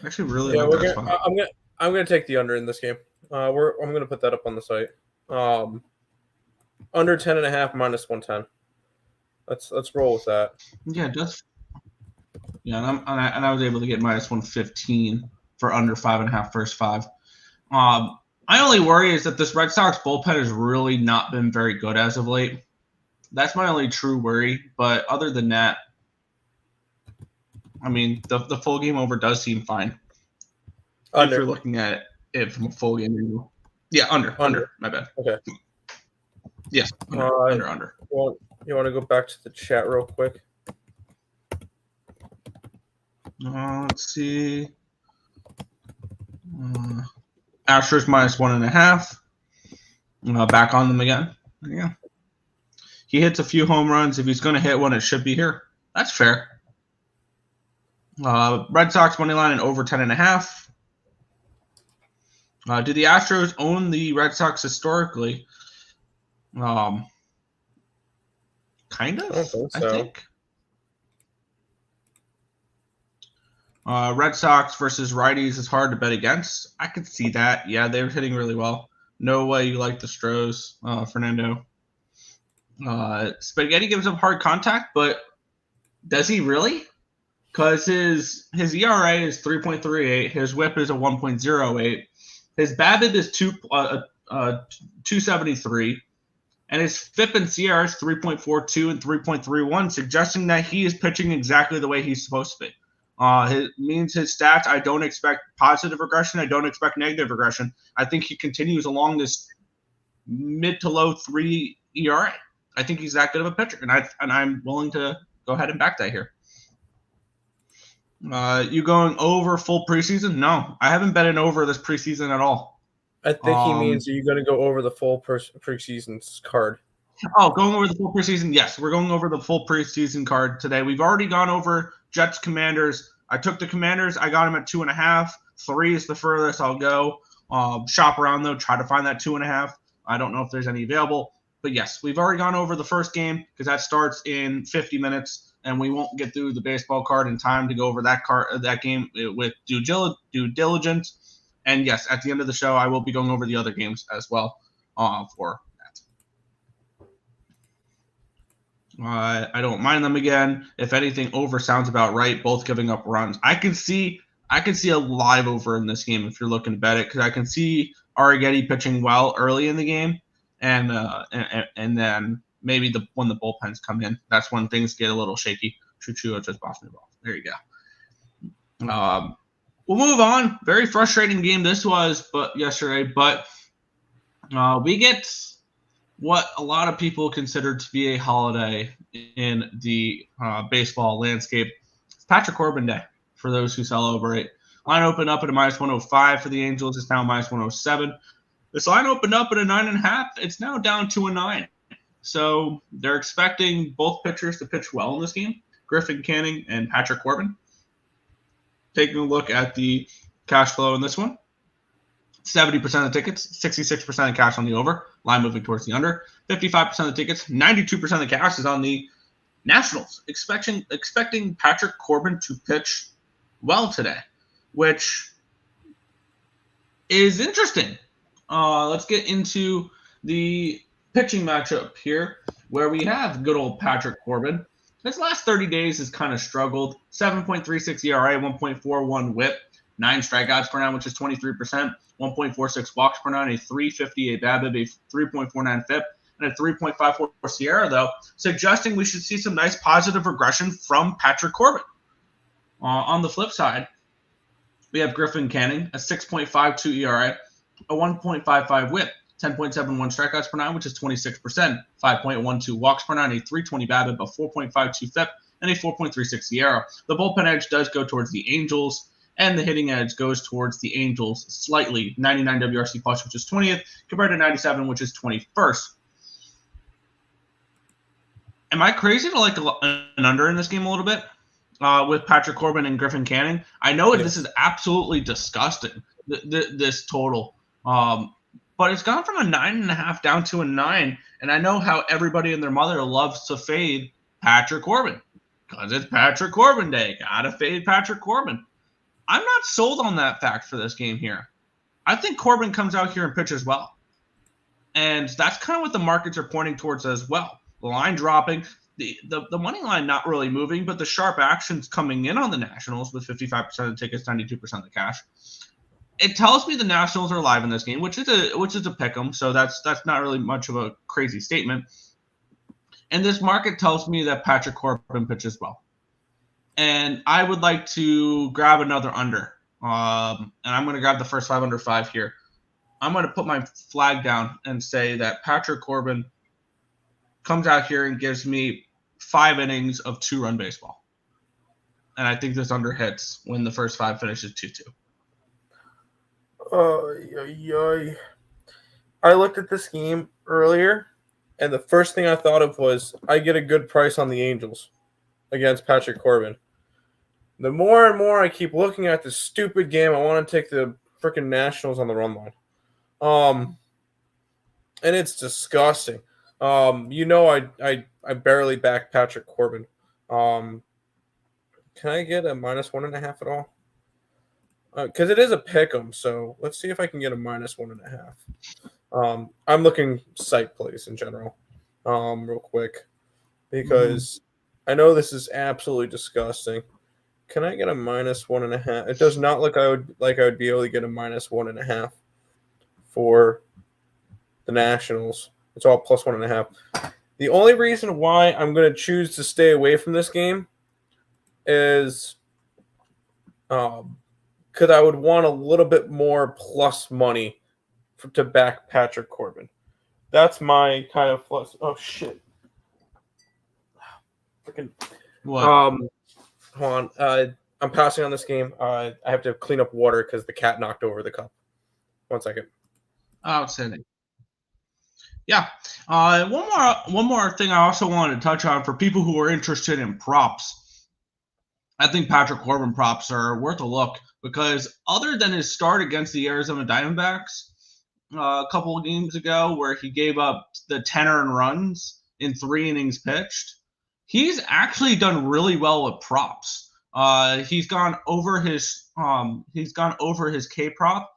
Actually, really like that spot. I'm gonna take the under in this game. I'm gonna put that up on the site. Under 10.5, -110. Let's roll with that. Yeah, it does. Yeah, and I was able to get -115 for under 5.5 first 5. My only worry is that this Red Sox bullpen has really not been very good as of late. That's my only true worry. But other than that, I mean, the full game over does seem fine. Under. If you're looking at it from a full game view. Yeah, under. My bad. Okay. Yes, under. Well, you want to go back to the chat real quick? Let's see. Astros -1.5. Back on them again. Yeah. He hits a few home runs. If he's going to hit one, it should be here. That's fair. Red Sox money line and over 10.5. Do the Astros own the Red Sox historically? Kind of. I think. Red Sox versus righties is hard to bet against. I could see that. Yeah, they're hitting really well. No way you like the Astros, Fernando. Spaghetti gives up hard contact, but does he really? because his ERA is 3.38, his WHIP is a 1.08, his BABIP is 273, and his FIP and CR is 3.42 and 3.31, suggesting that he is pitching exactly the way he's supposed to be. His stats, I don't expect positive regression. I don't expect negative regression. I think he continues along this mid to low 3 ERA. I think he's that good of a pitcher, and I'm willing to go ahead and back that here. You going over full preseason? No, I haven't betted over this preseason at all. I think he means, are you going to go over the full preseason card? Oh, going over the full preseason? Yes, we're going over the full preseason card today. We've already gone over Jets, Commanders. I took the Commanders. I got them at 2.5. 3 is the furthest I'll go. Shop around, though. Try to find that 2.5. I don't know if there's any available. But, yes, we've already gone over the first game because that starts in 50 minutes, and we won't get through the baseball card in time to go over that game with due diligence. And, yes, at the end of the show, I will be going over the other games as well for that. I don't mind them again. If anything, over sounds about right, both giving up runs. I can see a live over in this game if you're looking to bet it, because I can see Arrighetti pitching well early in the game, and then maybe when the bullpens come in, that's when things get a little shaky. Choo-choo, just boss me ball. There you go. We'll move on. Very frustrating game this was, but yesterday. But we get what a lot of people consider to be a holiday in the baseball landscape. It's Patrick Corbin Day for those who celebrate. Line opened up at a -105 for the Angels. It's now -107. This line opened up at a 9.5. It's now down to a 9. So they're expecting both pitchers to pitch well in this game, Griffin Canning and Patrick Corbin. Taking a look at the cash flow in this one, 70% of the tickets, 66% of cash on the over, line moving towards the under, 55% of the tickets, 92% of the cash is on the Nationals, expecting Patrick Corbin to pitch well today, which is interesting. Let's get into the pitching matchup here, where we have good old Patrick Corbin. His last 30 days has kind of struggled. 7.36 ERA, 1.41 WHIP, 9 strikeouts per 9, which is 23%, 1.46 walks per 9, a 3.58 BABIP, a 3.49 FIP, and a 3.54 SIERA, though, suggesting we should see some nice positive regression from Patrick Corbin. On the flip side, we have Griffin Canning, a 6.52 ERA, a 1.55 WHIP, 10.71 strikeouts per 9, which is 26%, 5.12 walks per 9, a 3.20 BABIP, a 4.52 FIP, and a 4.36 SIERA. The bullpen edge does go towards the Angels, and the hitting edge goes towards the Angels slightly, 99 WRC+, which is 20th, compared to 97, which is 21st. Am I crazy to like an under in this game a little bit with Patrick Corbin and Griffin Canning? I know this is absolutely disgusting, this total. But it's gone from a 9.5 down to a 9. And I know how everybody and their mother loves to fade Patrick Corbin because it's Patrick Corbin Day. Gotta fade Patrick Corbin. I'm not sold on that fact for this game here. I think Corbin comes out here and pitches well. And that's kind of what the markets are pointing towards as well. The line dropping, the money line not really moving, but the sharp actions coming in on the Nationals with 55% of the tickets, 92% of the cash. It tells me the Nationals are live in this game, which is a pick 'em, so that's not really much of a crazy statement. And this market tells me that Patrick Corbin pitches well. And I would like to grab another under. And I'm going to grab the first 5 under 5 here. I'm going to put my flag down and say that Patrick Corbin comes out here and gives me 5 innings of 2-run baseball. And I think this under hits when the first 5 finishes 2-2. I looked at this game earlier, and the first thing I thought of was I get a good price on the Angels against Patrick Corbin. The more and more I keep looking at this stupid game, I want to take the freaking Nationals on the run line. And it's disgusting. I barely back Patrick Corbin. Can I get a -1.5 at all? Because it is a pick 'em, so let's see if I can get a -1.5. I'm looking site plays in general, real quick, because I know this is absolutely disgusting, Can I get a -1.5? It does not look I would be able to get a -1.5 for the Nationals. It's all +1.5. The only reason why I'm going to choose to stay away from this game is because I would want a little bit more plus money to back Patrick Corbin. That's my kind of plus. Oh shit! Freaking What? Hold on. I'm passing on this game. I have to clean up water because the cat knocked over the cup. 1 second. Outstanding. Yeah. One more thing I also wanted to touch on for people who are interested in props. I think Patrick Corbin props are worth a look because other than his start against the Arizona Diamondbacks a couple of games ago where he gave up the 10 earned runs in 3 innings pitched, he's actually done really well with props. He's gone over his K prop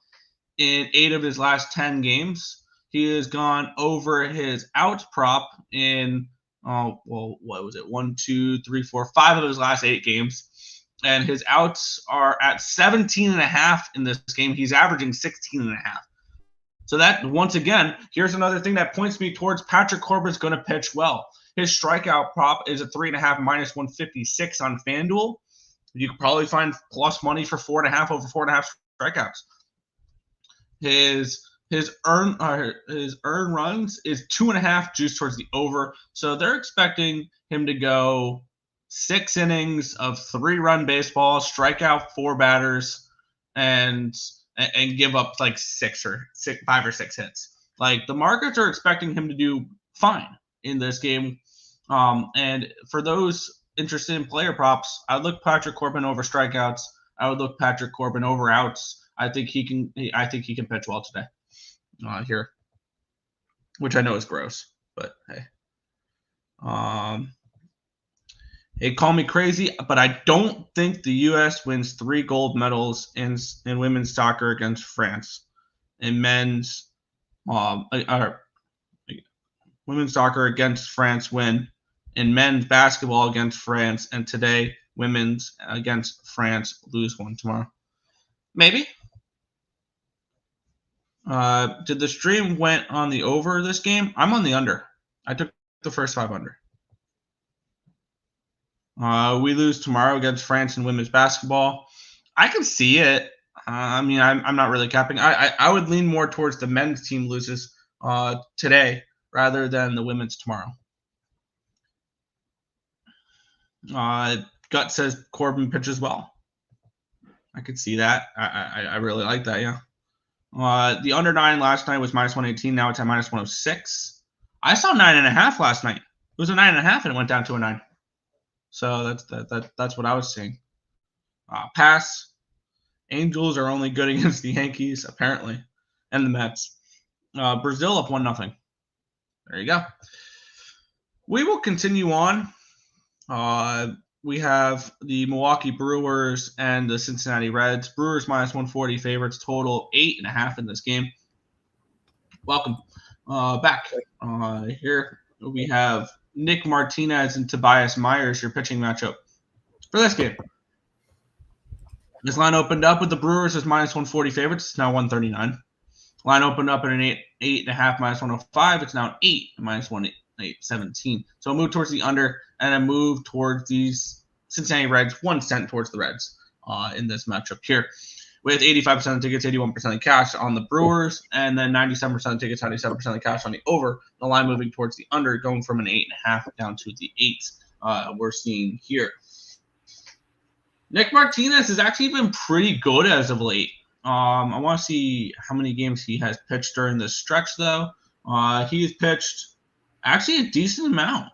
in 8 of his last 10 games. He has gone over his out prop in what was it? 1, 2, 3, 4, 5 of his last 8 games. And his outs are at 17.5 in this game. He's averaging 16.5. So that, once again, here's another thing that points me towards Patrick Corbin's going to pitch well. His strikeout prop is a 3.5 -156 on FanDuel. You could probably find plus money for 4.5 over 4.5 strikeouts. His earned runs is 2.5 juice towards the over. So they're expecting him to go 6 innings of 3-run baseball, strike out 4 batters, and give up like 5 or 6 hits. Like the markets are expecting him to do fine in this game. And for those interested in player props, I would look Patrick Corbin over strikeouts. I would look Patrick Corbin over outs. I think he can pitch well today. Here, which I know is gross, but hey. Hey, call me crazy, but I don't think the U.S. wins 3 gold medals in women's soccer against France, and men's women's soccer against France win, and men's basketball against France, and today women's against France lose 1 tomorrow. Maybe. Did the stream went on the over this game? I'm on the under. I took the first 5 under. We lose tomorrow against France in women's basketball. I can see it. I'm not really capping. I would lean more towards the men's team loses today rather than the women's tomorrow. Gut says Corbin pitches well. I could see that. I really like that, yeah. The under 9 last night was -118. Now it's at -106. I saw 9.5 last night. It was a 9.5 and it went down to a 9. So that's what I was seeing. Pass. Angels are only good against the Yankees apparently, and the Mets. Brazil up 1-0. There you go. We will continue on. We have the Milwaukee Brewers and the Cincinnati Reds. Brewers -140 favorites, total 8.5 in this game. Welcome back. Here we have Nick Martinez and Tobias Myers, your pitching matchup for this game. This line opened up with the Brewers as -140 favorites. It's now 139. Line opened up at an 8.5 -105. It's now an 8 -117. So a move towards the under and a move towards these Cincinnati Reds, 1 cent towards the Reds in this matchup here. With 85% of tickets, 81% of cash on the Brewers, and then 97% of tickets, 97% of cash on the over. The line moving towards the under, going from an 8.5 down to the 8 we're seeing here. Nick Martinez has actually been pretty good as of late. I want to see how many games he has pitched during this stretch, though. He has pitched actually a decent amount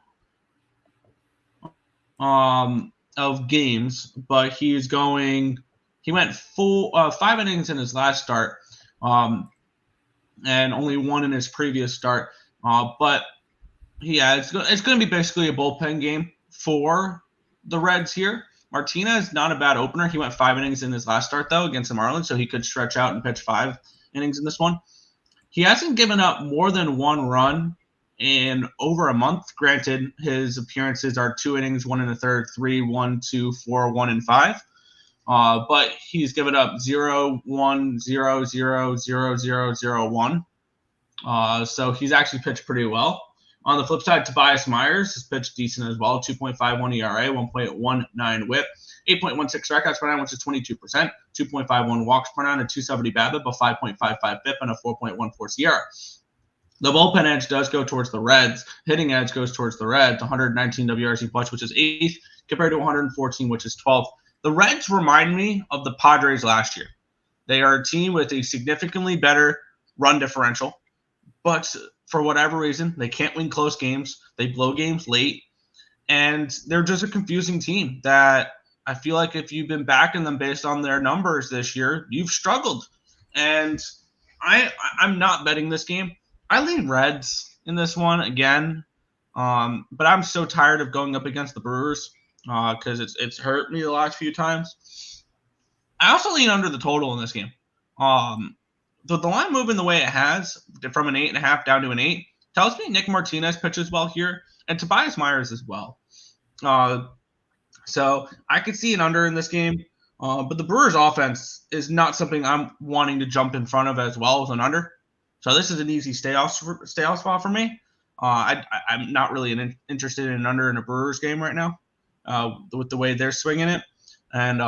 of games, but he went full 5 innings in his last start, and only 1 in his previous start. But it's going to be basically a bullpen game for the Reds here. Martinez, not a bad opener. He went 5 innings in his last start, though, against the Marlins, so he could stretch out and pitch 5 innings in this one. He hasn't given up more than 1 run in over a month. Granted, his appearances are 2 innings, 1 1/3, 3, 1, 2, 4, 1, and 5. But he's given up 0, 1, 0, 0, 0, 0, 0, 1. So he's actually pitched pretty well. On the flip side, Tobias Myers has pitched decent as well. 2.51 ERA, 1.19 WHIP, 8.16 strikeouts per 9, which is 22%, 2.51 walks per 9, a 270 BABIP, a 5.55 FIP, and a 4.14 SIERA. The bullpen edge does go towards the Reds. Hitting edge goes towards the Reds. 119 WRC plus, which is 8th, compared to 114, which is 12th. The Reds remind me of the Padres last year. They are a team with a significantly better run differential, but for whatever reason, they can't win close games. They blow games late, and they're just a confusing team that I feel like if you've been backing them based on their numbers this year, you've struggled. And I'm not betting this game. I lean Reds in this one again, but I'm so tired of going up against the Brewers because it's hurt me the last few times. I also lean under the total in this game. The line moving the way it has from an 8.5 down to an 8 tells me Nick Martinez pitches well here and Tobias Myers as well. So I could see an under in this game, but the Brewers offense is not something I'm wanting to jump in front of as well as an under. So this is an easy stay off spot for me. I'm not really interested in an under in a Brewers game right now with the way they're swinging it. And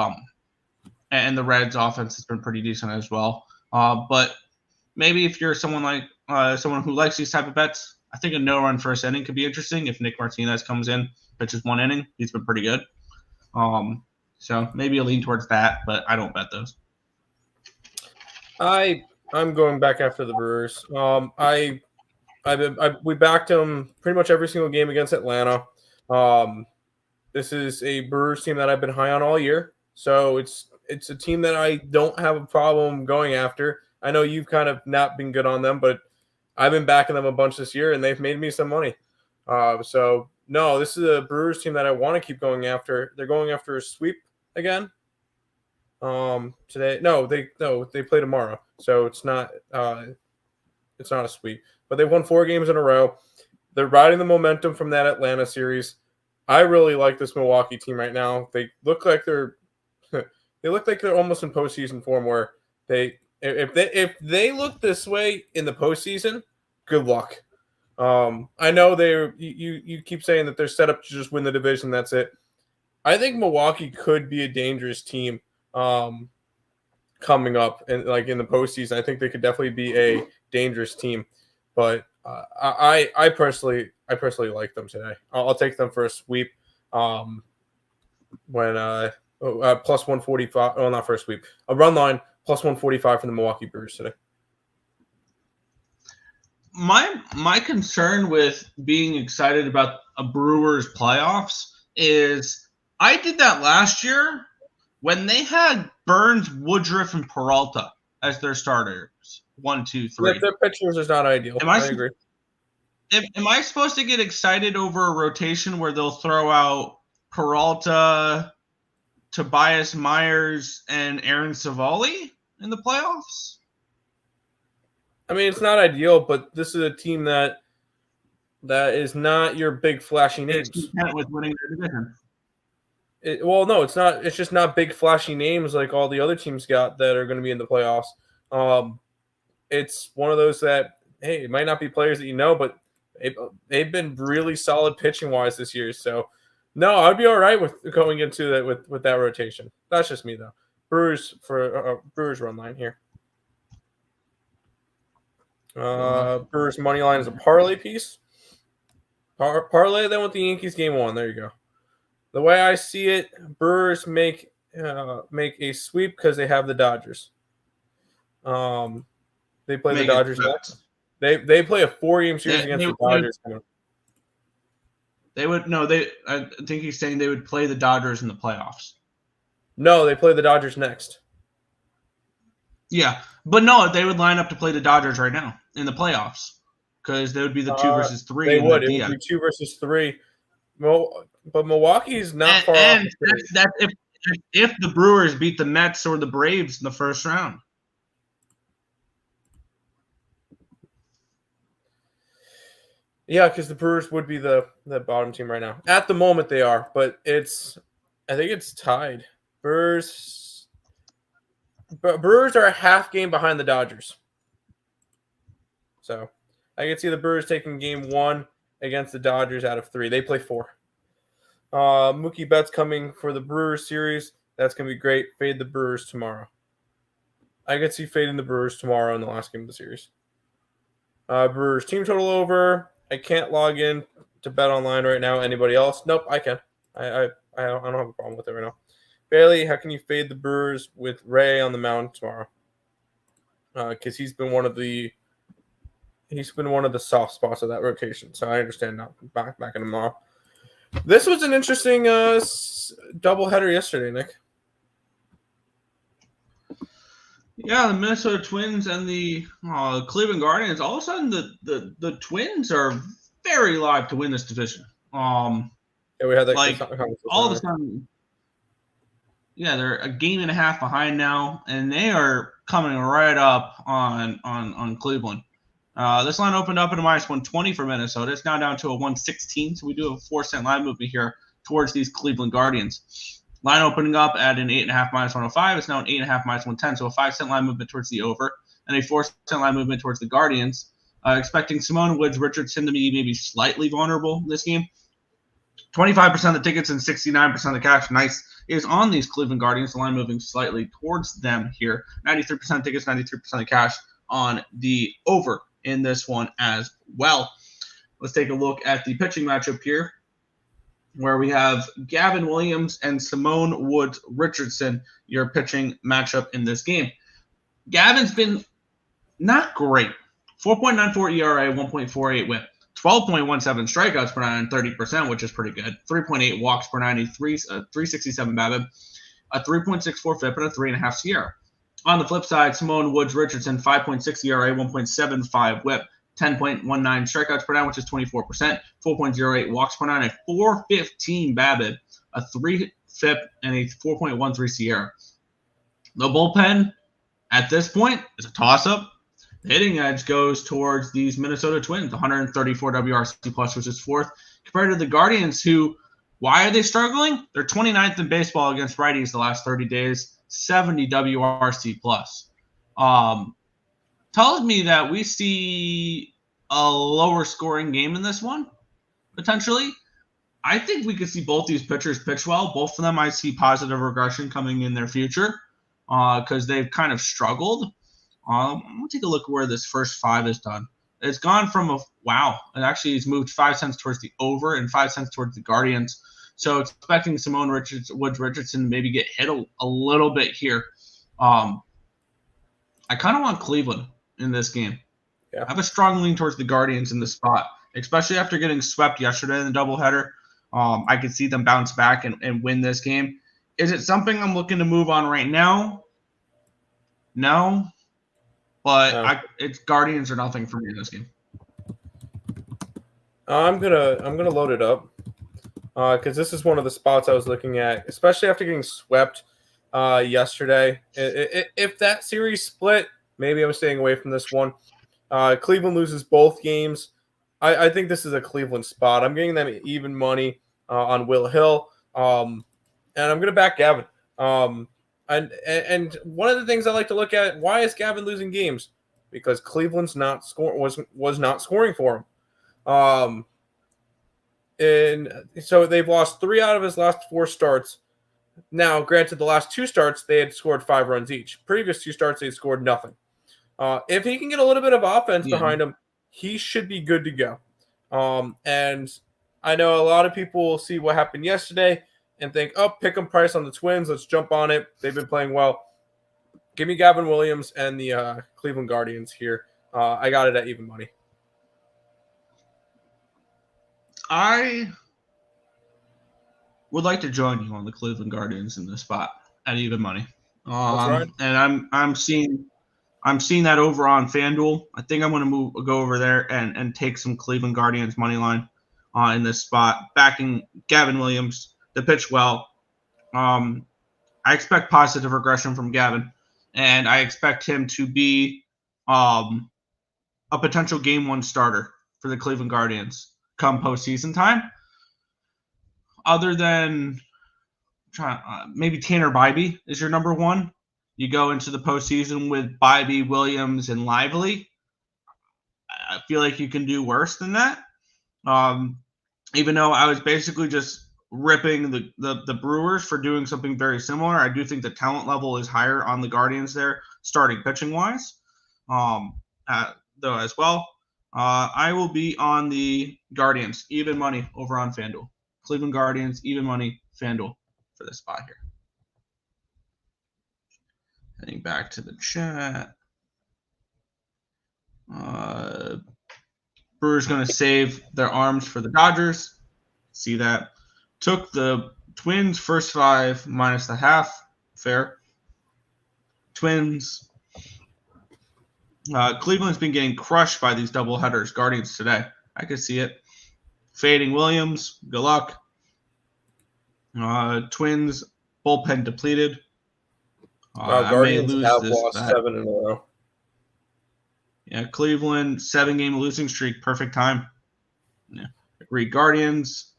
the Reds offense has been pretty decent as well. But maybe if you're someone who likes these type of bets, I think a no-run first inning could be interesting. If Nick Martinez comes in, pitches 1 inning, he's been pretty good. So maybe a lean towards that, but I don't bet those. I'm going back after the Brewers. We backed them pretty much every single game against Atlanta. This is a Brewers team that I've been high on all year, so it's a team that I don't have a problem going after. I know you've kind of not been good on them, but I've been backing them a bunch this year, and they've made me some money. So no, this is a Brewers team that I want to keep going after. They're going after a sweep again. Today, they play tomorrow, so it's not a sweep. But they won 4 games in a row. They're riding the momentum from that Atlanta series. I really like this Milwaukee team right now. They look like they're almost in postseason form. Where if they look this way in the postseason, good luck. I know you keep saying that they're set up to just win the division. That's it. I think Milwaukee could be a dangerous team coming up and like in the postseason. I think they could definitely be a dangerous team. But I personally like them today. I'll take them for a sweep. When plus 145. Oh, not for a sweep. A run line plus 145 for the Milwaukee Brewers today. My concern with being excited about a Brewers playoffs is I did that last year when they had Burns, Woodruff, and Peralta as their starters. 1, 2, 3. Yeah, their pitchers is not ideal. I agree. Am I supposed to get excited over a rotation where they'll throw out Peralta, Tobias Myers, and Aaron Savali in the playoffs? I mean, it's not ideal, but this is a team that is not your big flashy names. It's content with winning their division. No, it's not. It's just not big flashy names like all the other teams got that are going to be in the playoffs. It's one of those that, hey, it might not be players that you know, but they've been really solid pitching wise this year. So, no, I'd be all right with going into that with that rotation. That's just me though. Brewers for Brewers run line here. Brewers money line is a parlay piece. Parlay then with the Yankees game 1. There you go. The way I see it, Brewers make a sweep because they have the Dodgers. They play the Dodgers next. They play a 4-game series against the Dodgers. I think he's saying they would play the Dodgers in the playoffs. No, they play the Dodgers next. Yeah, but no, they would line up to play the Dodgers right now in the playoffs because they would be the 2 versus 3. They would. It would be 2 versus 3. Well, but Milwaukee's not far off. And that's if the Brewers beat the Mets or the Braves in the first round. Yeah, because the Brewers would be the bottom team right now. At the moment, they are, but I think it's tied. Brewers are a half game behind the Dodgers. So I can see the Brewers taking game 1 against the Dodgers out of 3. They play 4. Mookie Betts coming for the Brewers series. That's going to be great. Fade the Brewers tomorrow. I could see fading the Brewers tomorrow in the last game of the series. Brewers team total over. I can't log in to bet online right now. Anybody else? Nope, I can. I don't have a problem with it right now. Bailey, how can you fade the Brewers with Ray on the mound tomorrow? Because he's been one of the soft spots of that rotation. So I understand now. Back in tomorrow. This was an interesting doubleheader yesterday, Nick. Yeah, the Minnesota Twins and the Cleveland Guardians. All of a sudden, the Twins are very live to win this division. Yeah, we had that all of a sudden. Yeah, they're a game and a half behind now, and they are coming right up on Cleveland. This line opened up at a -120 for Minnesota. It's now down to a 116, so we do have a 4-cent line movement here towards these Cleveland Guardians. Line opening up at an 8.5 -105. It's now an 8.5 -110, so a 5-cent line movement towards the over, and a 4-cent line movement towards the Guardians. Expecting Simone Woods Richardson to be maybe slightly vulnerable in this game. 25% of the tickets and 69% of the cash, nice, is on these Cleveland Guardians. The line moving slightly towards them here. 93% tickets, 93% of cash on the over in this one as well. Let's take a look at the pitching matchup here, where we have Gavin Williams and Simone Woods Richardson, your pitching matchup in this game. Gavin's been not great. 4.94 ERA, 1.48 whip. 12.17 strikeouts per 9, 30%, which is pretty good. 3.8 walks per 93, 367 BABIP, a 3.64 FIP, and a 3.5 SIERA. On the flip side, Simone Woods Richardson, 5.6 ERA, 1.75 whip, 10.19 strikeouts per 9, which is 24%, 4.08 walks per 9, a 4.15 BABIP, a 3 FIP, and a 4.13 SIERA. The bullpen, at this point, is a toss-up. The hitting edge goes towards these Minnesota Twins, 134 WRC plus, which is 4th, compared to the Guardians, who, why are they struggling? They're 29th in baseball against righties the last 30 days, 70 WRC plus. Tells me that we see a lower scoring game in this one, potentially. I think we could see both these pitchers pitch well. Both of them, I see positive regression coming in their future because they've kind of struggled. I'm going to take a look where this first 5 is done. It's gone from it actually has moved 5 cents towards the over and 5 cents towards the Guardians. So expecting Simone Woods Richardson to maybe get hit a little bit here. I kind of want Cleveland in this game. Yeah. I have a strong lean towards the Guardians in this spot, especially after getting swept yesterday in the doubleheader. I could see them bounce back and win this game. Is it something I'm looking to move on right now? No. But it's Guardians or nothing for me in this game. I'm gonna load it up because this is one of the spots I was looking at, especially after getting swept yesterday. If that series split, maybe I'm staying away from this one. Cleveland loses both games. I think this is a Cleveland spot. I'm getting them even money on Will Hill, and I'm gonna back Gavin. And one of the things I like to look at, why is Gavin losing games? Because Cleveland's not was not scoring for him. And so they've lost 3 out of his last 4 starts. Now, granted, the last 2 starts, they had scored 5 runs each. Previous 2 starts, they had scored nothing. If he can get a little bit of offense behind him, he should be good to go. And I know a lot of people will see what happened yesterday and think, pick 'em price on the Twins. Let's jump on it. They've been playing well. Give me Gavin Williams and the Cleveland Guardians here. I got it at even money. I would like to join you on the Cleveland Guardians in this spot at even money. Right. And I'm seeing that over on FanDuel. I think I'm going to go over there and take some Cleveland Guardians money line in this spot, backing Gavin Williams to pitch well. I expect positive regression from Gavin, and I expect him to be a potential game 1 starter for the Cleveland Guardians come postseason time, other than maybe Tanner Bybee is your number one. You go into the postseason with Bybee, Williams, and Lively. I feel like you can do worse than that. Even though I was basically just ripping the Brewers for doing something very similar, I do think the talent level is higher on the Guardians there, starting pitching wise, though as well. I will be on the Guardians, even money over on FanDuel. Cleveland Guardians, even money, FanDuel for this spot here. Heading back to the chat. Brewers going to save their arms for the Dodgers. See that. Took the Twins first 5 minus the half. Fair. Twins. Cleveland's been getting crushed by these doubleheaders. Guardians today. I could see it. Fading Williams. Good luck. Twins bullpen depleted. Guardians have lost 7 in a row. Yeah, Cleveland 7-game losing streak, perfect time. Yeah, agreed. Guardians.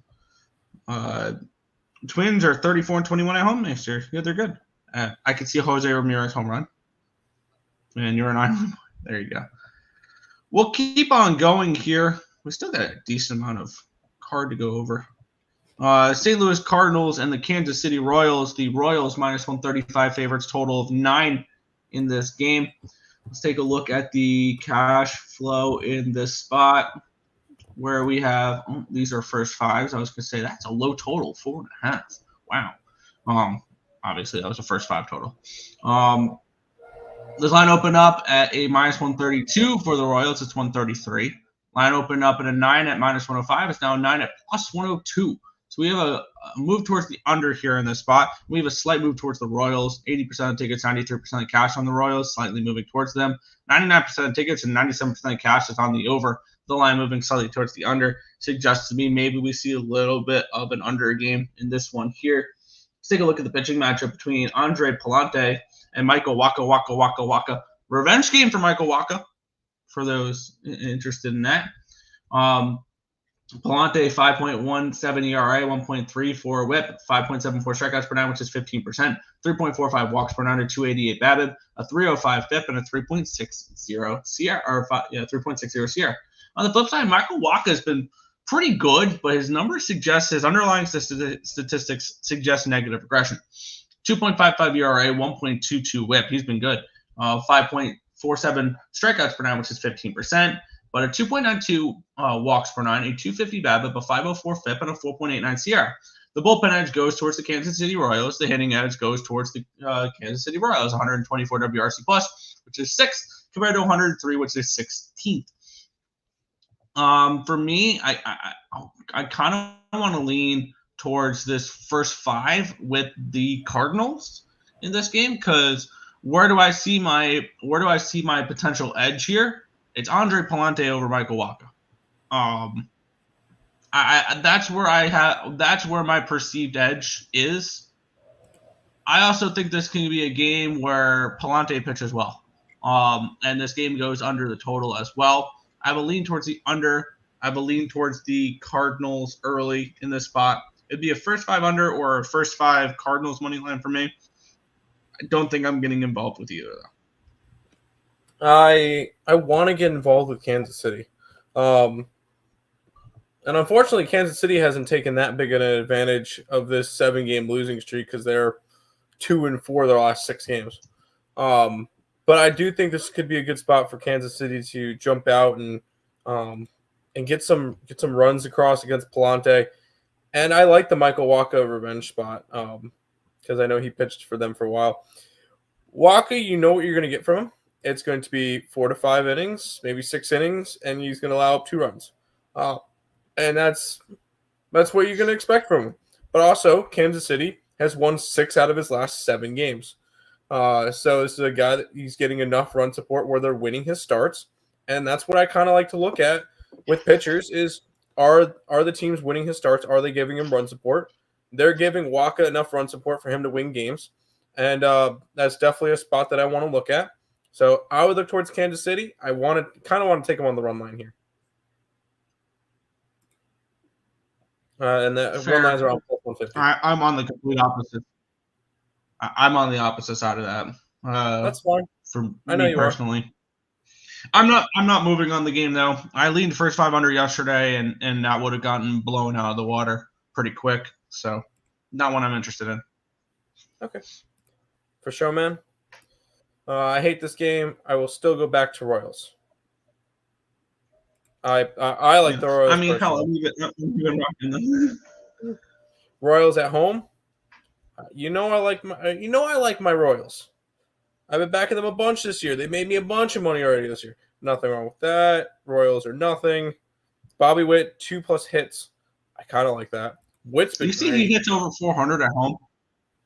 Twins are 34-21 at home next year. Yeah, they're good. I could see a Jose Ramirez home run. And you're an island. There you go. We'll keep on going here. We still got a decent amount of card to go over. St. Louis Cardinals and the Kansas City Royals. The Royals minus 135 favorites, total of 9 in this game. Let's take a look at the cash flow in this spot where we have these are first 5s. I was going to say that's a low total, 4.5. Wow. Obviously that was a first 5 total. This line opened up at a minus 132 for the Royals. It's 133. Line opened up at a 9 at minus 105. It's now 9 at plus 102. So we have a move towards the under here in this spot. We have a slight move towards the Royals. 80% of tickets, 93% of cash on the Royals, slightly moving towards them. 99% of tickets and 97% of cash is on the over. The line moving slightly towards the under suggests to me maybe we see a little bit of an under game in this one here. Let's take a look at the pitching matchup between Andre Palante and Michael Waka. Revenge game for Michael Waka, for those interested in that. Palante, 5.17 ERA, 1.34 whip, 5.74 strikeouts per 9, which is 15%, 3.45 walks per 9, 288 BABIP, a 305 FIP, and a 3.60 CR, or 3.60 CR. On the flip side, Michael Waka has been pretty good, but his numbers suggest, his underlying statistics suggest negative regression. 2.55 ERA, 1.22 whip. He's been good. 5.47 strikeouts per 9, which is 15%. But a 2.92 walks per 9, a 250 BABIP, a 504 FIP, and a 4.89 CR. The bullpen edge goes towards the Kansas City Royals. The hitting edge goes towards the Kansas City Royals, 124 WRC plus, which is 6th, compared to 103, which is 16th. For me, I kind of want to lean towards this first 5 with the Cardinals in this game, because where do I see my potential edge here? It's Andre Palante over Michael Waka. That's where my perceived edge is. I also think this can be a game where Palante pitches well. And this game goes under the total as well. I will lean towards the under. I will lean towards the Cardinals early in this spot. It'd be a first 5 under or a first 5 Cardinals money line for me. I don't think I'm getting involved with either, though. I want to get involved with Kansas City. And unfortunately, Kansas City hasn't taken that big an advantage of this 7-game losing streak because they're 2-4 their last 6 games. But I do think this could be a good spot for Kansas City to jump out and get some runs across against Palante. And I like the Michael Waka revenge spot because I know he pitched for them for a while. Waka, you know what you're going to get from him. It's going to be 4 to 5 innings, maybe 6 innings, and he's going to allow up 2 runs. And that's what you're going to expect from him. But also, Kansas City has won 6 out of his last 7 games. So this is a guy that he's getting enough run support where they're winning his starts. And that's what I kind of like to look at with pitchers is are the teams winning his starts? Are they giving him run support? They're giving Waka enough run support for him to win games. And that's definitely a spot that I want to look at. So I would look towards Kansas City. I kind of want to take him on the run line here. And the Fair. run line's around plus 150. I'm on the complete opposite. I'm on the opposite side of that. That's fine. For I know me you are. personally. I'm not moving on the game though. I leaned first 5 under yesterday, and that would have gotten blown out of the water pretty quick. So, not one I'm interested in. Okay. For sure, man. I hate this game. I will still go back to Royals. I like the Royals. I mean, hell, personally. I'm even rocking them. Royals at home. I like my Royals. I've been backing them a bunch this year. They made me a bunch of money already this year. Nothing wrong with that. Royals are nothing. Bobby Witt 2+ hits. I kind of like that. Witt's been You see, great. he hits over 400 at home.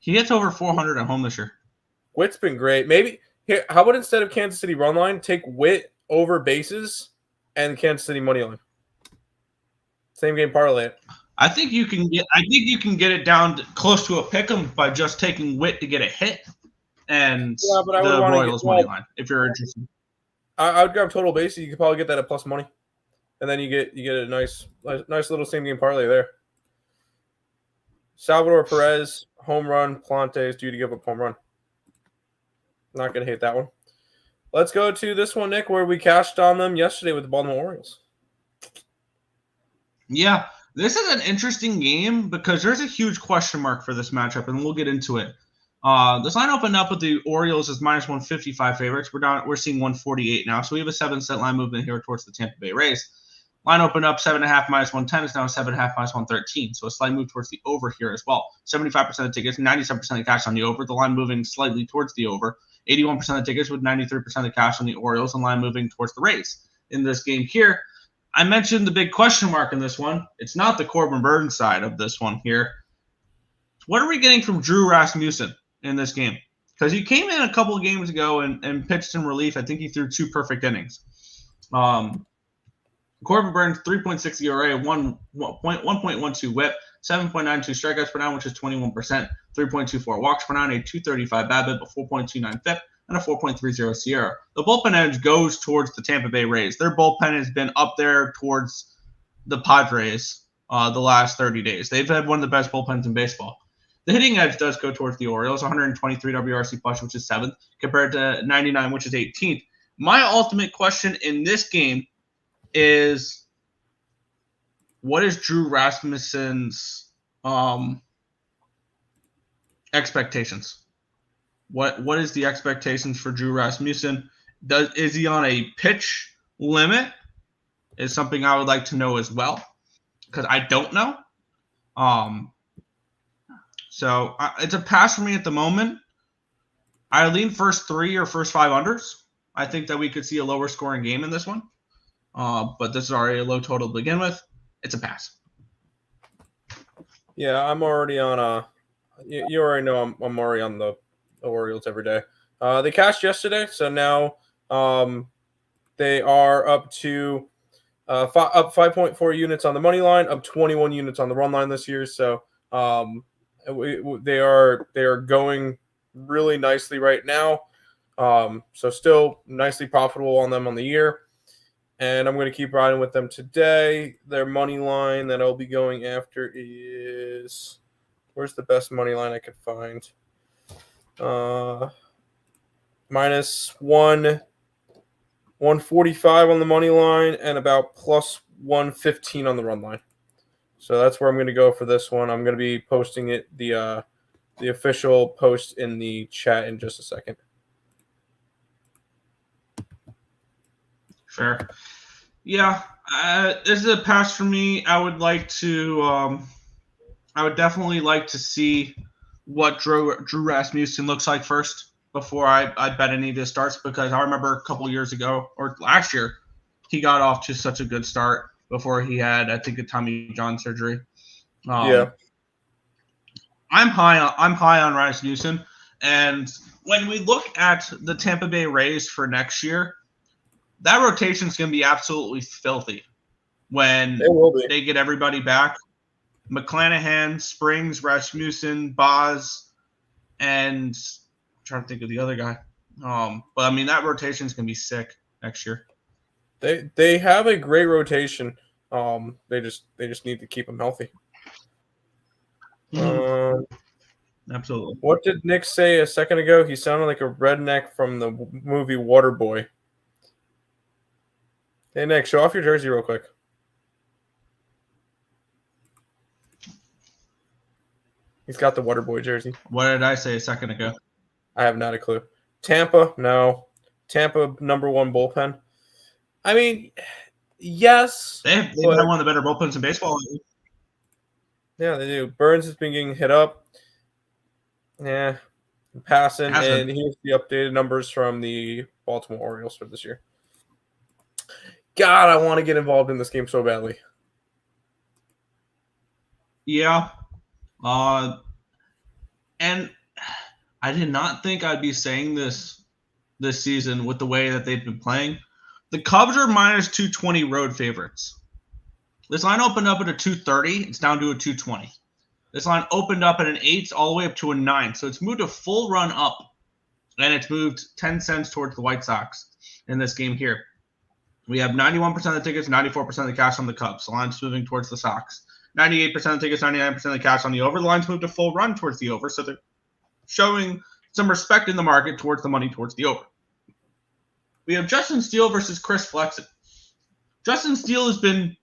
He hits over 400 at home this year. Witt's been great. Maybe here. How about instead of Kansas City run line, take Witt over bases and Kansas City money line. Same game parlay it. I think you can get it down to close to a pick'em by just taking Witt to get a hit, and but I would the wanna Royals money line if you're interested. I would grab total bases. You could probably get that at plus money, and then you get a nice little same game parlay there. Salvador Perez home run. Plante is due to give up home run. Not gonna hate that one. Let's go to this one, Nick, where we cashed on them yesterday with the Baltimore Orioles. Yeah, this is an interesting game because there's a huge question mark for this matchup, and we'll get into it. This line opened up with the Orioles as minus 155 favorites. We're seeing 148 now, so we have a 7-cent line movement here towards the Tampa Bay Rays. Line opened up 7.5 minus 110 is now 7.5 minus 113, so a slight move towards the over here as well. 75% of tickets, 97% of cash on the over. The line moving slightly towards the over. 81% of tickets with 93% of cash on the Orioles, and line moving towards the Rays in this game here. I mentioned the big question mark in this one. It's not the Corbin Burns side of this one here. What are we getting from Drew Rasmussen in this game? Because he came in a couple of games ago and pitched in relief. I think he threw 2 perfect innings. Corbin Burns, 3.6 ERA, 1.12 whip, 7.92 strikeouts per nine, which is 21%, 3.24 walks per nine, a 235 BABIP, a 4.29 FIP, and a 4.30 SIERA. The bullpen edge goes towards the Tampa Bay Rays. Their bullpen has been up there towards the Padres the last 30 days. They've had one of the best bullpens in baseball. The hitting edge does go towards the Orioles, 123 WRC plus, which is 7th, compared to 99, which is 18th. My ultimate question in this game is, what is Drew Rasmussen's expectations? What is the expectations for Drew Rasmussen? Is he on a pitch limit? Is something I would like to know as well, because I don't know. So it's a pass for me at the moment. I lean first 3 or first 5 unders. I think that we could see a lower scoring game in this one. But this is already a low total to begin with. It's a pass. Yeah, I'm already on you already know I'm already on the Orioles every day. They cashed yesterday, so now they are up to up 5.4 units on the money line, up 21 units on the run line this year. So they are going really nicely right now. So still nicely profitable on them on the year. And I'm going to keep riding with them today. Their money line that I'll be going after is, where's the best money line I could find? Minus 145 on the money line and about plus 115 on the run line. So that's where I'm going to go for this one. I'm going to be posting it, the official post in the chat in just a second. Sure. Yeah, this is a pass for me. I would definitely like to see what Drew Rasmussen looks like first before I bet any of his starts, because I remember a couple years ago or last year he got off to such a good start before he had, I think, a Tommy John surgery. Yeah. I'm high on Rasmussen, and when we look at the Tampa Bay Rays for next year, that rotation is going to be absolutely filthy when they get everybody back. McClanahan, Springs, Rasmussen, Boz, and I'm trying to think of the other guy. But I mean, that rotation is going to be sick next year. They have a great rotation. They just need to keep them healthy. Absolutely. What did Nick say a second ago? He sounded like a redneck from the movie Waterboy. Hey, Nick, show off your jersey real quick. He's got the Waterboy jersey. What did I say a second ago? I have not a clue. Tampa, no. Tampa, #1 bullpen. I mean, yes. They've had one of the better bullpens in baseball. Yeah, they do. Burns has been getting hit up. Yeah, passing. And here's the updated numbers from the Baltimore Orioles for this year. God, I want to get involved in this game so badly. Yeah. And I did not think I'd be saying this season with the way that they've been playing. The Cubs are -220 road favorites. This line opened up at a 230. It's down to a 220. This line opened up at an 8 all the way up to a 9. So it's moved a full run up, and it's moved 10 cents towards the White Sox in this game here. We have 91% of the tickets, 94% of the cash on the Cubs. The line's moving towards the Sox. 98% of the tickets, 99% of the cash on the over. The line's moved a full run towards the over, so they're showing some respect in the market towards the money towards the over. We have Justin Steele versus Chris Flexen. Justin Steele has been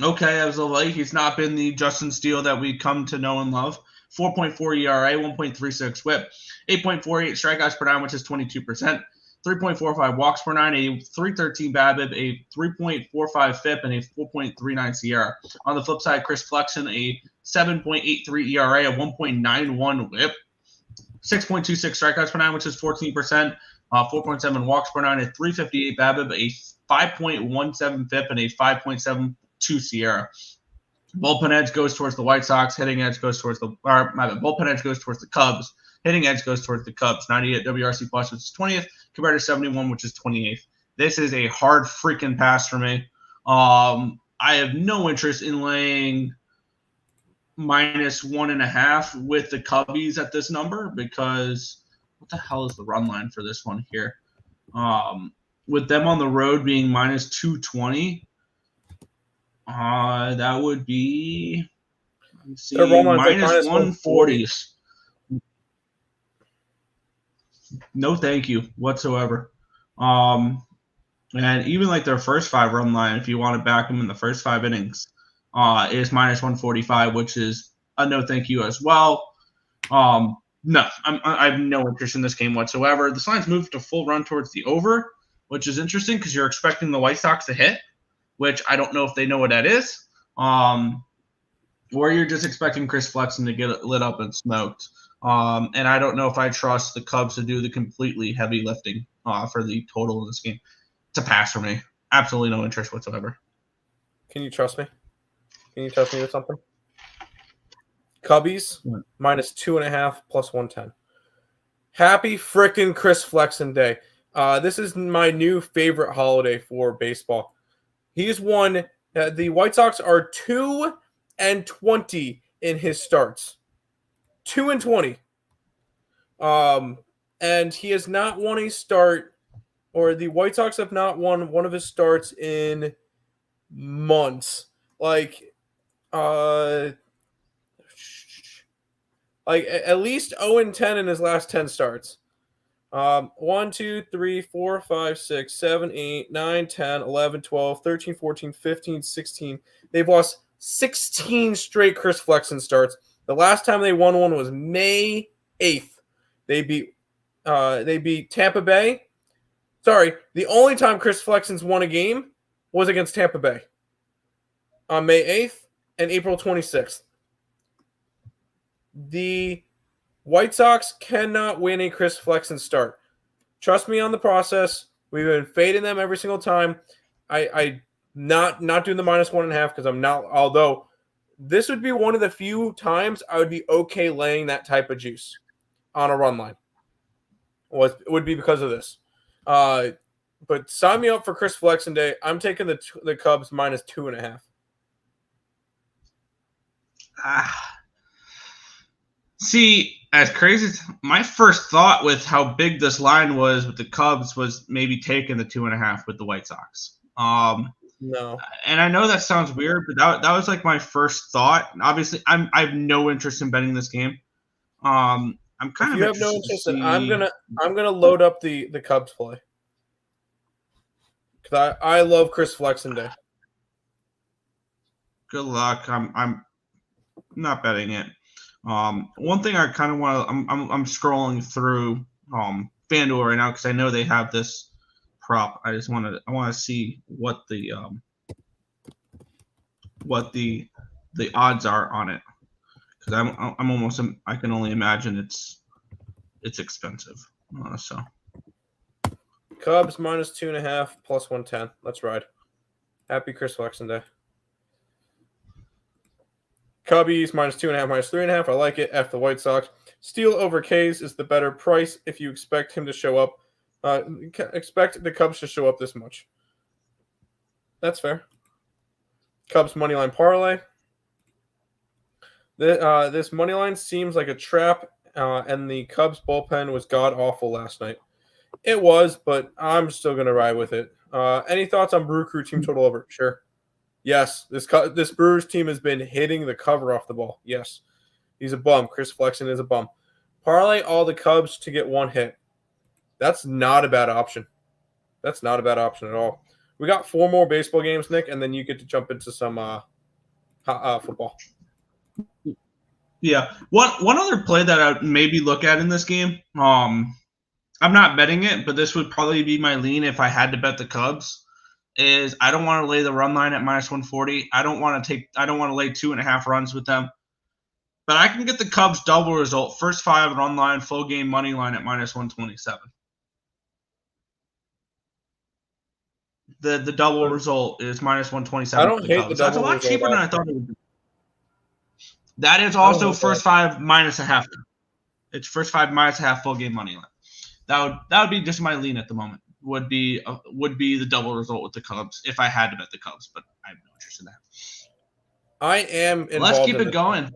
okay as of late. He's not been the Justin Steele that we come to know and love. 4.4 ERA, 1.36 WHIP, 8.48 strikeouts per nine, which is 22%. 3.45 walks per nine, a 3.13 BABIP, a 3.45 FIP, and a 4.39 SIERA. On the flip side, Chris Flexen, a 7.83 ERA, a 1.91 WHIP, 6.26 strikeouts per nine, which is 14%, 4.7 walks per nine, a 3.58 BABIP, a 5.17 FIP, and a 5.72 SIERA. Bullpen edge goes towards the White Sox. Hitting edge goes towards bullpen edge goes towards the Cubs. Hitting edge goes towards the Cubs. 98 WRC plus, which is 20th, compared to 71, which is 28th. This is a hard freaking pass for me. I have no interest in laying -1.5 with the Cubbies at this number because what the hell is the run line for this one here? With them on the road being -220, that would be -140. No, thank you whatsoever. And even like their first 5 run line, if you want to back them in the first 5 innings, is -145, which is a no thank you as well. No, I have no interest in this game whatsoever. The line's moved to full run towards the over, which is interesting because you're expecting the White Sox to hit, which I don't know if they know what that is. Or you're just expecting Chris Flexen to get lit up and smoked. And I don't know if I trust the Cubs to do the completely heavy lifting for the total of this game. It's a pass for me. Absolutely no interest whatsoever. Can you trust me? Can you trust me with something? Cubbies, -2.5 plus 110. Happy frickin' Chris Flexen Day. This is my new favorite holiday for baseball. He's won. The White Sox are 2-20 in his starts. 2-20. And he has not won a start, or the White Sox have not won one of his starts in months. Like at least 0-10 in his last 10 starts. 1, 2, 3, 4, 5, 6, 7, 8, 9, 10, 11, 12, 13, 14, 15, 16. They've lost 16 straight Chris Flexen starts. The last time they won one was May 8th. They beat Tampa Bay. Sorry, the only time Chris Flexen's won a game was against Tampa Bay on May 8th and April 26th. The White Sox cannot win a Chris Flexen start. Trust me on the process. We've been fading them every single time. I not doing the -1.5 because I'm not. Although this would be one of the few times I would be okay laying that type of juice on a run line. Well, it would be because of this. But sign me up for Chris Flexen Day. I'm taking the Cubs -2.5. See, as crazy as my first thought with how big this line was with the Cubs was maybe taking the 2.5 with the White Sox. No. And I know that sounds weird, but that was like my first thought. Obviously, I have no interest in betting this game. I'm kind If of you have no interested interest, to then see. I'm gonna load up the Cubs play because I love Chris Flexen Day. Good luck. I'm not betting it. One thing I kind of want to. I'm scrolling through FanDuel right now because I know they have this prop. I want to see what the odds are on it because I'm almost. I can only imagine it's expensive. So Cubs -2.5 plus 110. Let's ride. Happy Chris Flexen Day. Cubbies -2.5 -3.5. I like it. F the White Sox. Steele over K's is the better price if you expect him to show up. Expect the Cubs to show up this much. That's fair. Cubs moneyline parlay. This moneyline seems like a trap, and the Cubs bullpen was god awful last night. It was, but I'm still going to ride with it. Any thoughts on Brew Crew team total over? Sure. Yes, this Brewers team has been hitting the cover off the ball. Yes, he's a bum. Chris Flexen is a bum. Parlay all the Cubs to get one hit. That's not a bad option. That's not a bad option at all. We got 4 more baseball games, Nick, and then you get to jump into some football. yeah, one other play that I would maybe look at in this game. I'm not betting it, but this would probably be my lean if I had to bet the Cubs. Is I don't want to lay the run line at -140. I don't want to lay 2.5 runs with them. But I can get the Cubs double result, first 5 run line, full game money line at -127. The double result is -127. I don't hate the double. That's a lot cheaper than I thought it would be. That is also first 5 -0.5. It's first 5 -0.5 full game money line. That would be just my lean at the moment. Would be the double result with the Cubs if I had to bet the Cubs, but I have no interest in that. I am involved. Let's keep it going.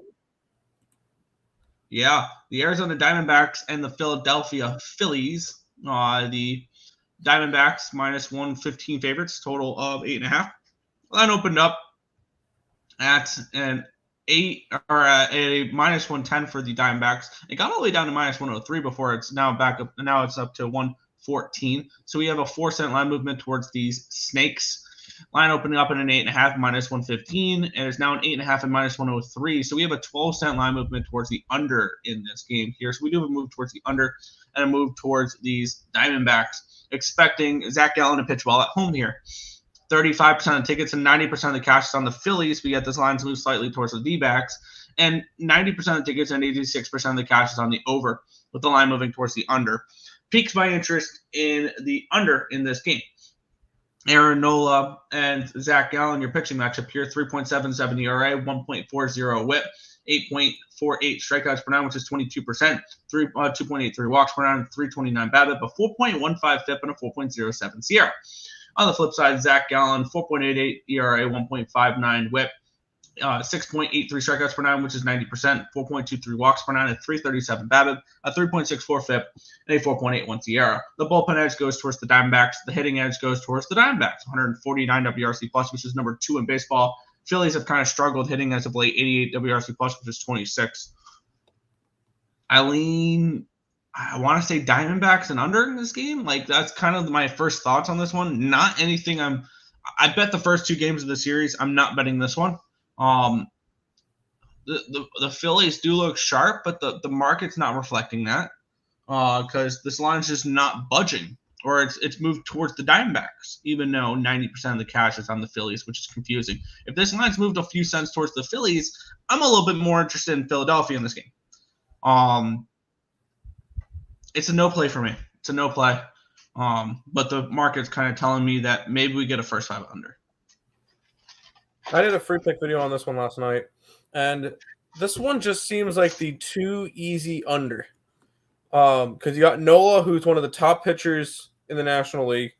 Yeah, the Arizona Diamondbacks and the Philadelphia Phillies. The Diamondbacks -115 favorites, total of 8.5. Line opened up at an 8 or a -110 for the Diamondbacks. It got all the way down to -103 before it's now back up. Now it's up to 114. So we have a 4-cent line movement towards these snakes. Line opening up at an 8.5 -115, and it's now an 8.5 and -103. So we have a 12-cent line movement towards the under in this game here. So we do have a move towards the under and a move towards these Diamondbacks, expecting Zach Gallen to pitch well at home here. 35% of the tickets and 90% of the cash is on the Phillies. We get this line to move slightly towards the D-backs, and 90% of the tickets and 86% of the cash is on the over, with the line moving towards the under. Piques my interest in the under in this game. Aaron Nola and Zach Gallen, your pitching matchup here, 3.77 ERA, 1.40 whip, 8.48 strikeouts per nine, which is 22%, 2.83 walks per nine, 329 BABIP, a 4.15 FIP, and a 4.07 SIERA. On the flip side, Zach Gallen, 4.88 ERA, 1.59 whip, 6.83 strikeouts per nine, which is 90%, 4.23 walks per nine, a 337 BABIP, a 3.64 FIP, and a 4.81 SIERA. The bullpen edge goes towards the Diamondbacks. The hitting edge goes towards the Diamondbacks, 149 WRC plus, which is number 2 in baseball. Phillies have kind of struggled hitting as of late, 88 WRC plus, which is 26. I want to say Diamondbacks and under in this game. Like, that's kind of my first thoughts on this one. Not anything I bet the first 2 games of the series. I'm not betting this one. The Phillies do look sharp, but the market's not reflecting that because this line's just not budging, or it's moved towards the Diamondbacks, even though 90% of the cash is on the Phillies, which is confusing. If this line's moved a few cents towards the Phillies, I'm a little bit more interested in Philadelphia in this game. It's a no play for me. It's a no play. But the market's kind of telling me that maybe we get a first 5 under. I did a free pick video on this one last night, and this one just seems like the too easy under. Because you got Nola, who's one of the top pitchers in the National League.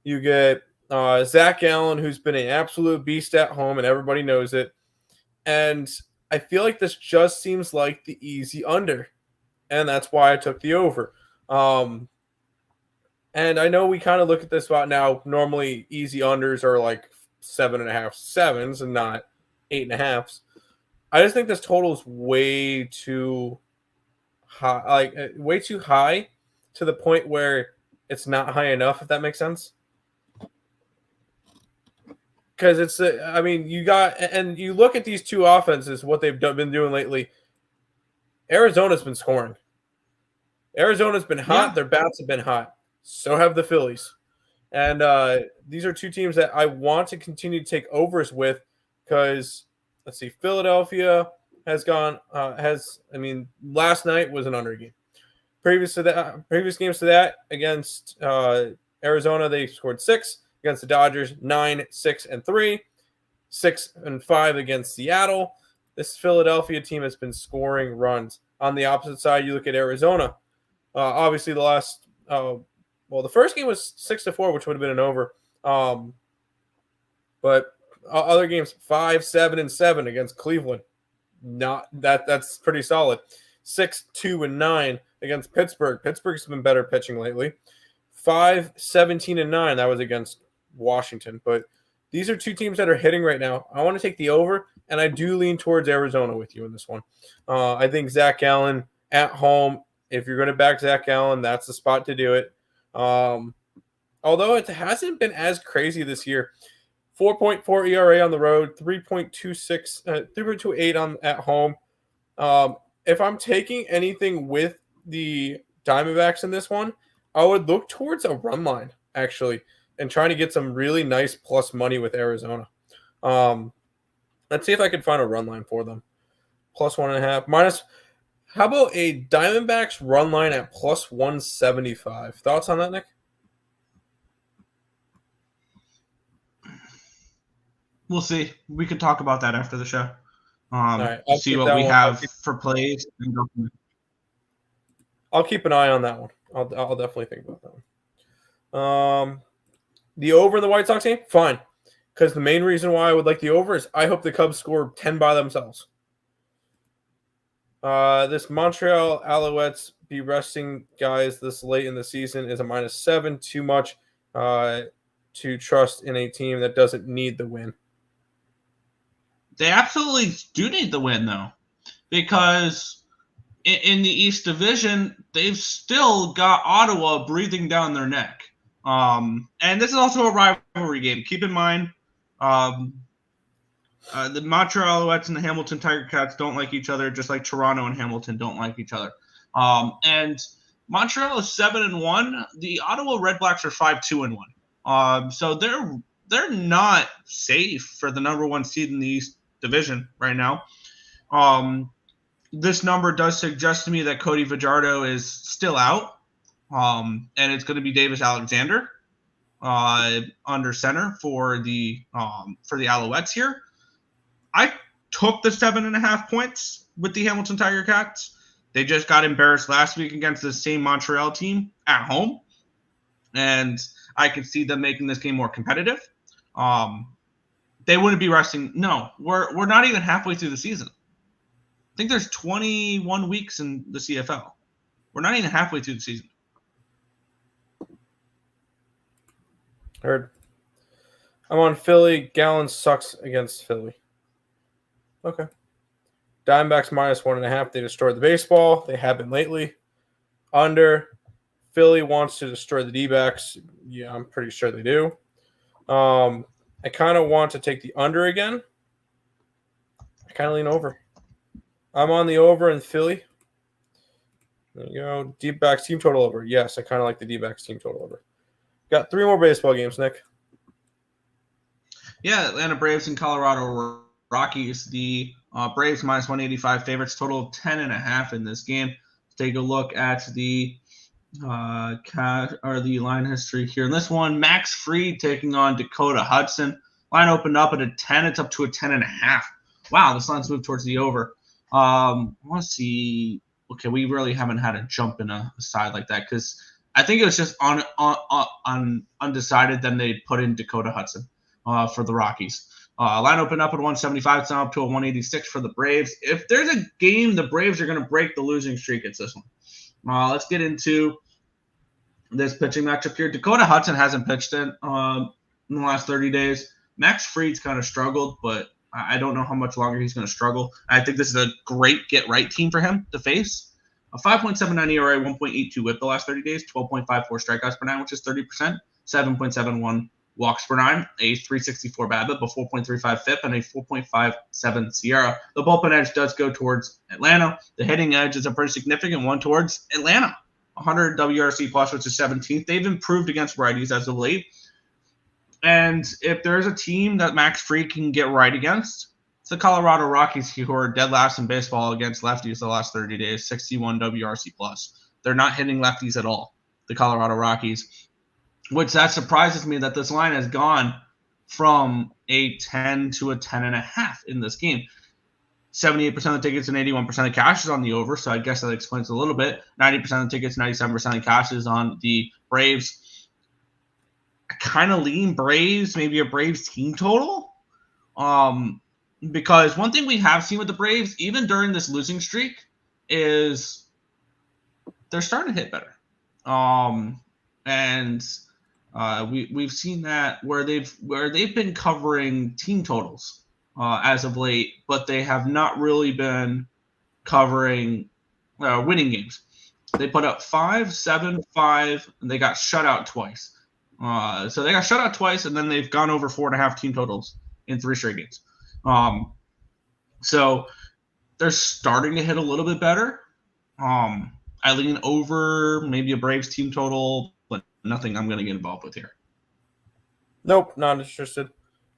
You get Zach Gallen, who's been an absolute beast at home, and everybody knows it. And I feel like this just seems like the easy under, and that's why I took the over. And I know we kind of look at this about now. Normally, easy unders are like 7.5 sevens and not 8.5s. I just think this total is way too high, way too high to the point where it's not high enough, if that makes sense. Because it's, you look at these two offenses, what they've been doing lately. Arizona's been scoring. Arizona's been hot. Yeah. Their bats have been hot. So have the Phillies. And these are two teams that I want to continue to take overs with because, let's see, Philadelphia has gone, last night was an under game. Previous games to that, against Arizona, they scored 6. Against the Dodgers, 9, 6, and 3. 6 and 5 against Seattle. This Philadelphia team has been scoring runs. On the opposite side, you look at Arizona. Obviously, the first game was 6-4, which would have been an over. But other games, 5, 7, and 7 against Cleveland. That's pretty solid. 6, 2, and 9 against Pittsburgh. Pittsburgh's been better pitching lately. 5, 17, and 9. That was against Washington. But these are two teams that are hitting right now. I want to take the over, and I do lean towards Arizona with you in this one. I think Zach Gallen at home, if you're going to back Zach Gallen, that's the spot to do it. Although it hasn't been as crazy this year. 4.4 ERA on the road, 3.28 at home. If I'm taking anything with the Diamondbacks in this one, I would look towards a run line, actually, and trying to get some really nice plus money with Arizona. Let's see if I can find a run line for them. Plus 1.5. Minus, how about a Diamondbacks run line at plus 175? Thoughts on that, Nick? We'll see. We can talk about that after the show. All right, see what we have for plays. And go from there. I'll keep an eye on that one. I'll definitely think about that one. The over in the White Sox game? Fine. Because the main reason why I would like the over is I hope the Cubs score 10 by themselves. This Montreal Alouettes be resting guys this late in the season is a -7. Too much to trust in a team that doesn't need the win. They absolutely do need the win, though. Because in the East Division, they've still got Ottawa breathing down their neck. And this is also a rivalry game. Keep in mind, the Montreal Alouettes and the Hamilton Tiger Cats don't like each other, just like Toronto and Hamilton don't like each other. And Montreal is 7-1. The Ottawa Red Blacks are 5-2-1. So they're not safe for the number 1 seed in the East Division right now. This number does suggest to me that Cody Fajardo is still out, and it's going to be Davis Alexander under center for the Alouettes here. I took the 7.5 points with the Hamilton Tiger Cats. They just got embarrassed last week against the same Montreal team at home, and I could see them making this game more competitive. They wouldn't be resting. No, we're not even halfway through the season. I think there's 21 weeks in the CFL. We're not even halfway through the season. Heard. I'm on Philly. Gallen sucks against Philly. Okay. Diamondbacks -1.5. They destroyed the baseball. They have been lately. Under. Philly wants to destroy the D-backs. Yeah, I'm pretty sure they do. I kind of want to take the under again. I kind of lean over. I'm on the over in Philly. There you go. D-backs team total over. Yes, I kind of like the D-backs team total over. Got 3 more baseball games, Nick. Yeah, Atlanta Braves and Colorado Rockies. The Braves -185 favorites, total of 10.5 in this game. Let's take a look at the the line history here. In this one, Max Fried taking on Dakota Hudson. Line opened up at a 10. It's up to a 10.5. Wow, this line's moved towards the over. Let's see. Okay, we really haven't had a jump in a side like that because I think it was just on undecided. Then they put in Dakota Hudson for the Rockies. Line opened up at 175. It's now up to a 186 for the Braves. If there's a game the Braves are going to break the losing streak, it's this one. Let's get into this pitching matchup here. Dakota Hudson hasn't pitched in the last 30 days. Max Fried's kind of struggled, but I don't know how much longer he's going to struggle. I think this is a great get-right team for him to face. A 5.79 ERA, 1.82 WHIP the last 30 days, 12.54 strikeouts per nine, which is 30%, 7.71 walks per nine, a 364 BABIP, a 4.35 FIP, and a 4.57 SIERA. The bullpen edge does go towards Atlanta. The hitting edge is a pretty significant one towards Atlanta. 100 WRC plus, which is 17th. They've improved against righties as of late. And if there's a team that Max Fried can get right against, it's the Colorado Rockies, who are dead last in baseball against lefties the last 30 days, 61 WRC plus. They're not hitting lefties at all, the Colorado Rockies, which that surprises me that this line has gone from a 10 to a 10.5 in this game. 78% of the tickets and 81% of cash is on the over, so I guess that explains a little bit. 90% of the tickets, 97% of cash is on the Braves. I kind of lean Braves, maybe a Braves team total. Because one thing we have seen with the Braves, even during this losing streak, is they're starting to hit better. We've seen that where they've been covering team totals as of late, but they have not really been covering winning games. They put up 5, 7, 5, and they got shut out twice. So they got shut out twice, and then they've gone over 4.5 team totals in 3 straight games. So they're starting to hit a little bit better. I lean over maybe a Braves team total, but nothing I'm going to get involved with here. Nope, not interested.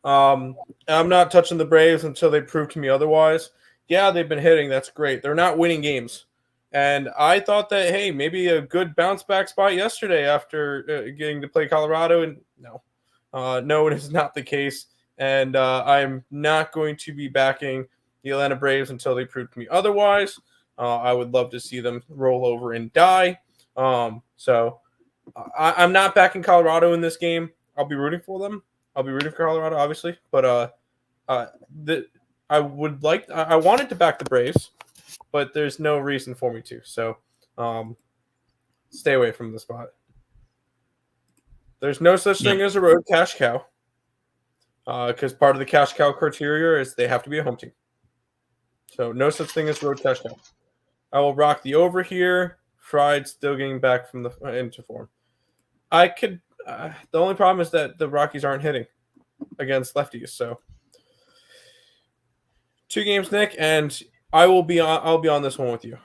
I'm not touching the Braves until they prove to me otherwise. Yeah, they've been hitting. That's great. They're not winning games. And I thought that, hey, maybe a good bounce back spot yesterday after getting to play Colorado. And no, it is not the case. And I'm not going to be backing the Atlanta Braves until they prove to me otherwise. I would love to see them roll over and die. So I'm not backing Colorado in this game. I'll be rooting for them. I'll be rooting for Colorado, obviously. But I wanted to back the Braves, but there's no reason for me to. So stay away from the spot. There's no such thing as a road cash cow. Because part of the cash cow criteria is they have to be a home team. So no such thing as road cash cow. I will rock the over here. Fried still getting back from into form. I could. The only problem is that the Rockies aren't hitting against lefties. So 2 games, Nick, and I'll be on this one with you.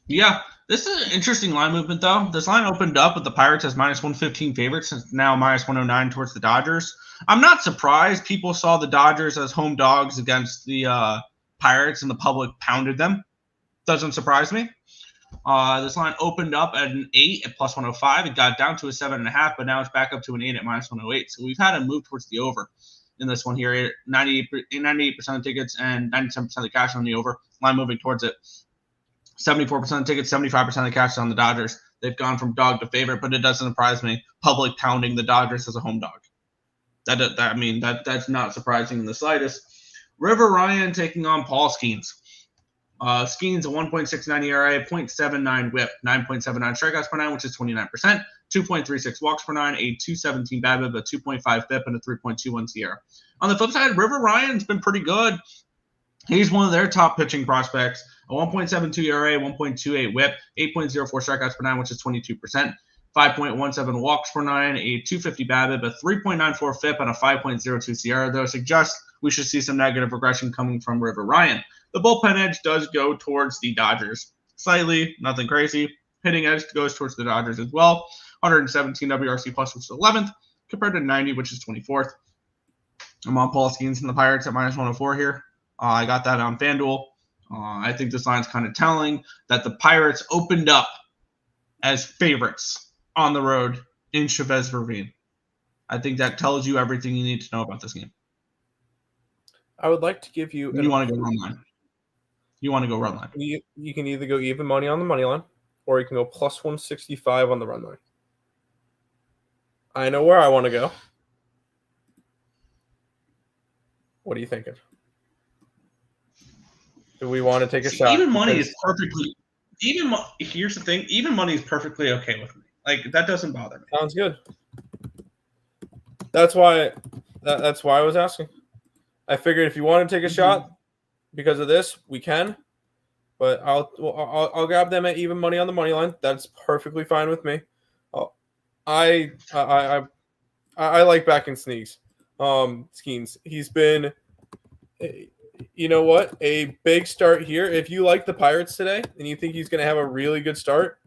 Yeah, this is an interesting line movement, though. This line opened up with the Pirates as minus 115 favorites, and now minus 109 towards the Dodgers. I'm not surprised people saw the Dodgers as home dogs against the Pirates, and the public pounded them. Doesn't surprise me. This line opened up at an 8 at plus 105. It got down to a 7.5, but now it's back up to an 8 at minus 108. So we've had a move towards the over in this one here. 98% of tickets and 97% of the cash on the over. Line moving towards it. 74% of tickets, 75% of the cash on the Dodgers. They've gone from dog to favorite, but it doesn't surprise me. Public pounding the Dodgers as a home dog. That's not surprising in the slightest. River Ryan taking on Paul Skeens. Skeens a 1.69 ERA, 0.79 WHIP, 9.79 strikeouts per nine, which is 29%, 2.36 walks per nine, a 2.17 BABIP, a 2.5 FIP, and a 3.21 SIERA. On the flip side, River Ryan's been pretty good. He's one of their top pitching prospects. A 1.72 ERA, 1.28 WHIP, 8.04 strikeouts per nine, which is 22%, 5.17 walks per nine, a 250 BABIP, a 3.94 FIP, and a 5.02 SIERA. Though suggests we should see some negative regression coming from River Ryan. The bullpen edge does go towards the Dodgers. Slightly, nothing crazy. Hitting edge goes towards the Dodgers as well. 117 WRC plus, which is 11th, compared to 90, which is 24th. I'm on Paul Skeens and the Pirates at minus 104 here. I got that on FanDuel. I think this line's kind of telling that the Pirates opened up as favorites on the road in Chavez Ravine. I think that tells you everything you need to know about this game. I would like to give you... You want to go run line. You want to go run line. You can either go even money on the money line, or you can go plus 165 on the run line. I know where I want to go. What are you thinking? Do we want to take a shot? Even money is perfectly. Here's the thing. Even money is perfectly okay with me. Like, that doesn't bother me. Sounds good. That's why I was asking. I figured if you want to take a shot because of this, we can. But I'll grab them at even money on the money line. That's perfectly fine with me. I like backing Sneaks. Skeens. He's been, you know what, a big start here. If you like the Pirates today and you think he's going to have a really good start,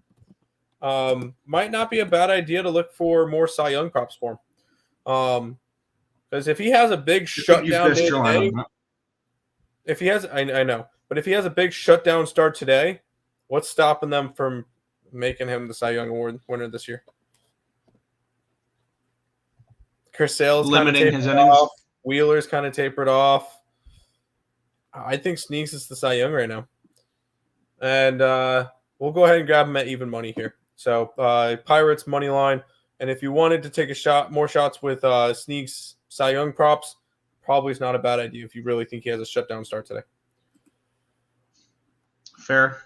might not be a bad idea to look for more Cy Young props for him. Because if he has a big shutdown day today, if he has, I know, but if he has a big shutdown start today, what's stopping them from making him the Cy Young Award winner this year? Chris Sale's limiting his innings. Wheeler's kind of tapered off. I think Sneaks is the Cy Young right now. And we'll go ahead and grab him at even money here. So Pirates money line. And if you wanted to take a shot, more shots with Sneaks Cy Young props, probably is not a bad idea if you really think he has a shutdown start today. Fair.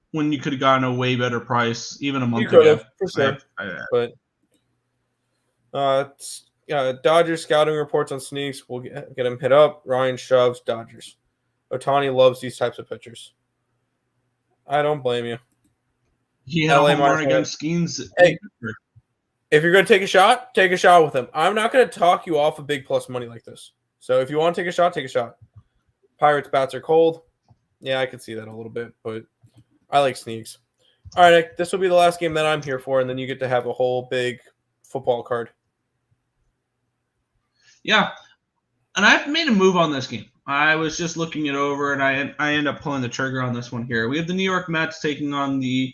When you could have gotten a way better price, even a month ago. For sure. But Dodgers scouting reports on Sneaks. We'll get him hit up. Ryan shoves Dodgers. Otani loves these types of pitchers. I don't blame you. He had a home run against Skeens. Hey, if you're going to take a shot with him. I'm not going to talk you off of big plus money like this. So if you want to take a shot, take a shot. Pirates bats are cold. Yeah, I could see that a little bit, but I like Sneaks. All right, Nick, this will be the last game that I'm here for, and then you get to have a whole big football card. Yeah, and I've made a move on this game. I was just looking it over, and I end up pulling the trigger on this one here. We have the New York Mets taking on the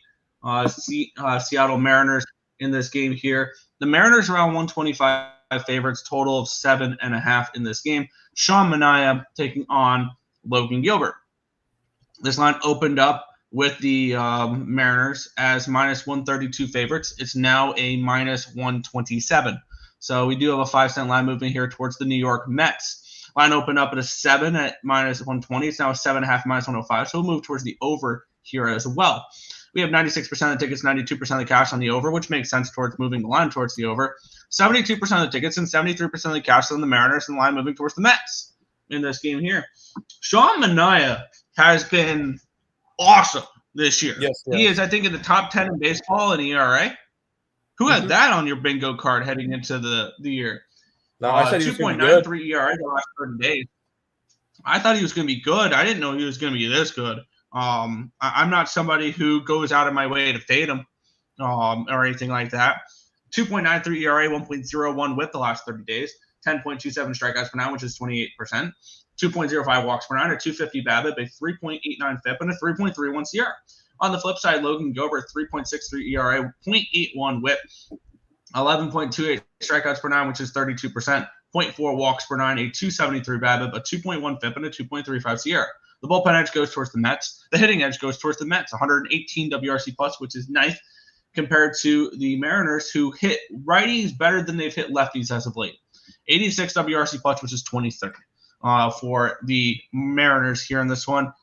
Seattle Mariners in this game here. The Mariners around 125 favorites, total of 7.5 in this game. Sean Manaea taking on Logan Gilbert. This line opened up with the Mariners as minus 132 favorites. It's now a minus 127. So we do have a 5-cent line movement here towards the New York Mets. Line opened up at a 7 at minus 120. It's now a 7.5 minus 105. So we'll move towards the over here as well. We have 96% of the tickets, 92% of the cash on the over, which makes sense towards moving the line towards the over. 72% of the tickets and 73% of the cash on the Mariners and the line moving towards the Mets in this game here. Sean Manaea has been awesome this year. Yes. He is, I think, in the top 10 in baseball in ERA. Who had that on your bingo card heading into the year? No, I said 2.93 ERA the last 30 days. I thought he was going to be good. I didn't know he was going to be this good. I'm not somebody who goes out of my way to fade him or anything like that. 2.93 ERA, 1.01 WHIP the last 30 days. 10.27 strikeouts per nine, which is 28%. 2.05 walks per nine, a 250 BABIP, a 3.89 FIP, and a 3.31 SIERA. On the flip side, Logan Gilbert, 3.63 ERA, 0.81 WHIP, 11.28 strikeouts per nine, which is 32%, 0.4 walks per nine, a 273 BABIP, a 2.1 FIP, and a 2.35 SIERA. The bullpen edge goes towards the Mets. The hitting edge goes towards the Mets, 118 WRC+, which is nice compared to the Mariners, who hit righties better than they've hit lefties as of late. 86 WRC+, which is 23rd for the Mariners here in this one.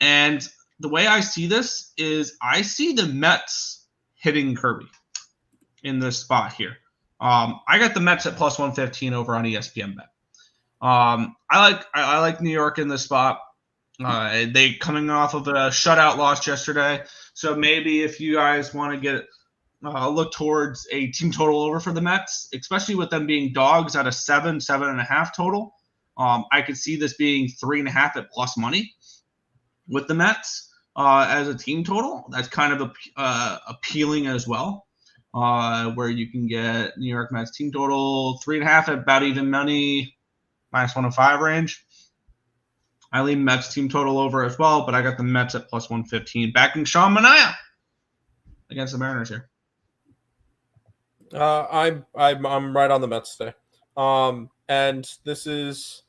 And the way I see this is I see the Mets hitting Kirby in this spot here. I got the Mets at plus 115 over on ESPN Bet. I like New York in this spot. They coming off of a shutout loss yesterday. So maybe if you guys want to get look towards a team total over for the Mets, especially with them being dogs at a 7.5 total, I could see this being 3.5 at plus money with the Mets as a team total. That's kind of appealing as well, where you can get New York Mets team total 3.5 at about even money, minus 105 range. I lean Mets team total over as well, but I got the Mets at plus 115, backing Sean Manaea against the Mariners here. I'm right on the Mets today, and this is.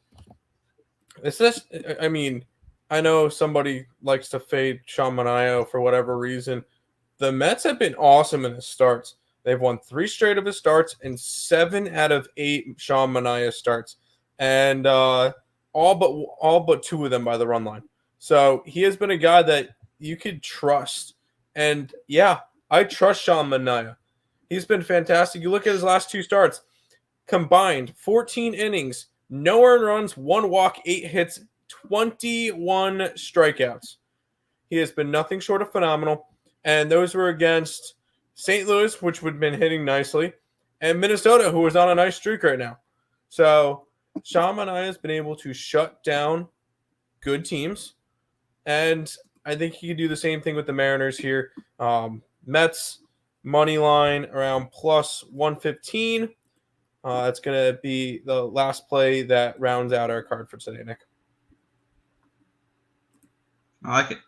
I mean, I know somebody likes to fade Sean Manaea for whatever reason. The Mets have been awesome in his starts. They've won 3 straight of his starts and 7 out of 8 Sean Manaea starts, and all but 2 of them by the run line. So he has been a guy that you could trust. And yeah, I trust Sean Manaea. He's been fantastic. You look at his last 2 starts. Combined 14 innings, no earned runs, 1 walk, 8 hits, 21 strikeouts. He has been nothing short of phenomenal. And those were against St. Louis, which would have been hitting nicely, and Minnesota, who is on a nice streak right now. So Sean Manaea has been able to shut down good teams, and I think he could do the same thing with the Mariners here. Mets money line around plus 115. That's going to be the last play that rounds out our card for today, Nick. I like it.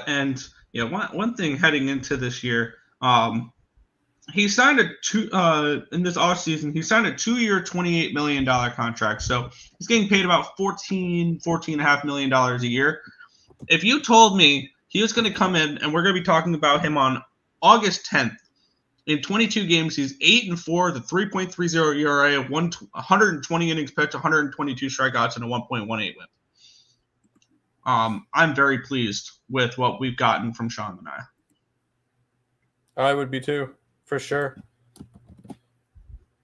And yeah, one thing heading into this year, he signed in this offseason, he signed a 2-year, $28 million contract. So he's getting paid about $14.5 million a year. If you told me he was going to come in, and we're going to be talking about him on August 10th, in 22 games, he's 8-4, the 3.30 ERA, 120 innings pitched, 122 strikeouts, and a 1.18 whip. I'm very pleased with what we've gotten from Sean Manaea. I would be too, for sure.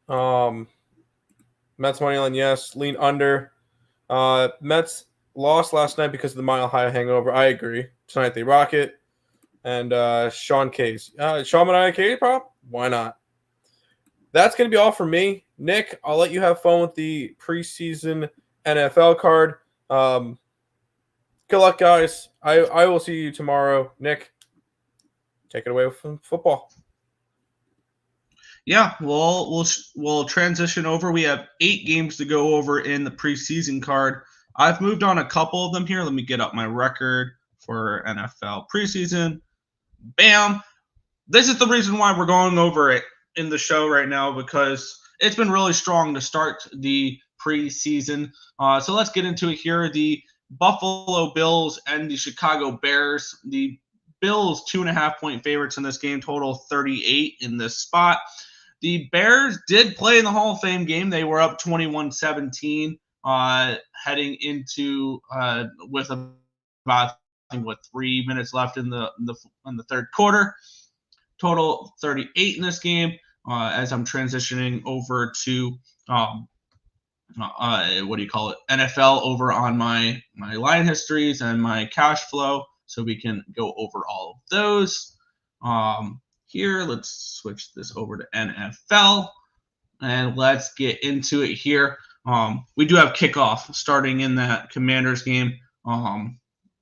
Mets money line, yes. Lean under. Mets lost last night because of the Mile High hangover. I agree. Tonight they rock it. And Sean K's. Sean Manaea K prop? Why not? That's going to be all for me. Nick, I'll let you have fun with the preseason NFL card. Good luck, guys. I will see you tomorrow. Nick, take it away from football. Yeah, we'll transition over. We have 8 games to go over in the preseason card. I've moved on a couple of them here. Let me get up my record for NFL preseason. Bam. This is the reason why we're going over it in the show right now, because it's been really strong to start the preseason. So let's get into it here. The Buffalo Bills and the Chicago Bears. The Bills 2.5-point favorites in this game, total 38 in this spot. The Bears did play in the Hall of Fame game. They were up 21-17 heading into with about 3 minutes left in the third quarter. Total 38 in this game. As I'm transitioning over to NFL over on my line histories and my cash flow, so we can go over all of those. Here, let's switch this over to NFL, and let's get into it here. We do have kickoff starting in that Commanders game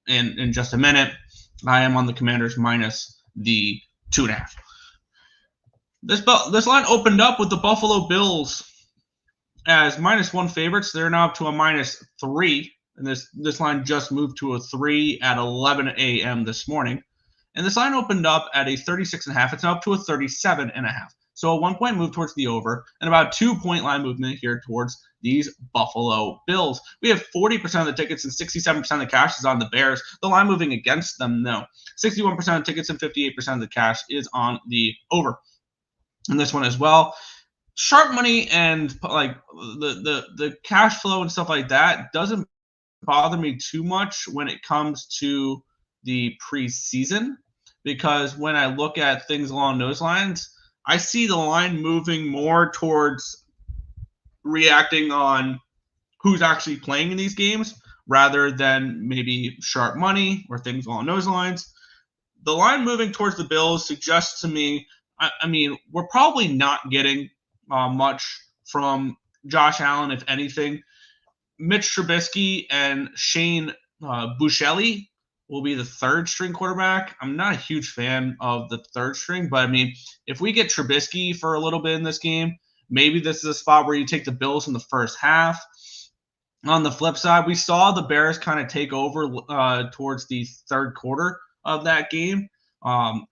in just a minute. I am on the Commanders minus the 2.5. This line opened up with the Buffalo Bills as -1 favorites. They're now up to a -3, and this line just moved to a 3 at 11 a.m. this morning. And this line opened up at a 36.5. It's now up to a 37.5. So a 1-point move towards the over, and about 2-point line movement here towards these Buffalo Bills. We have 40% of the tickets and 67% of the cash is on the Bears. The line moving against them, no. 61% of the tickets and 58% of the cash is on the over. And this one as well. Sharp money and like the cash flow and stuff like that doesn't bother me too much when it comes to the preseason, because when I look at things along those lines, I see the line moving more towards reacting on who's actually playing in these games rather than maybe sharp money or things along those lines. The line moving towards the Bills suggests to me, I mean, we're probably not getting much from Josh Allen, if anything. Mitch Trubisky and Shane Buechele will be the third string quarterback. I'm not a huge fan of the third string, but I mean, if we get Trubisky for a little bit in this game, maybe this is a spot where you take the Bills in the first half. On the flip side, we saw the Bears kind of take over towards the third quarter of that game. I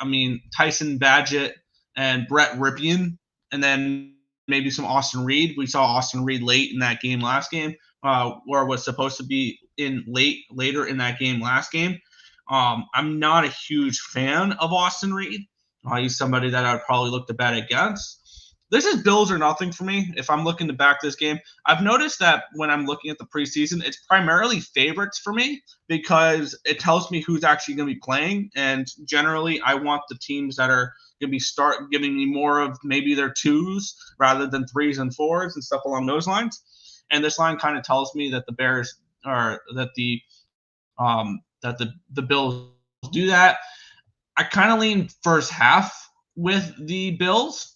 mean, Tyson Bagent and Brett Ripien, and then maybe some Austin Reed. We saw Austin Reed late in that game last game, where it was supposed to be in later in that game last game. I'm not a huge fan of Austin Reed. He's somebody that I would probably look to bet against. this is Bills or nothing for me if I'm looking to back this game. I've noticed that when I'm looking at the preseason, it's primarily favorites for me because it tells me who's actually going to be playing. And generally, I want the teams that are going to be start giving me more of maybe their 2s rather than 3s and 4s and stuff along those lines. And this line kind of tells me that the Bears are that the Bills do that. I kind of lean first half with the Bills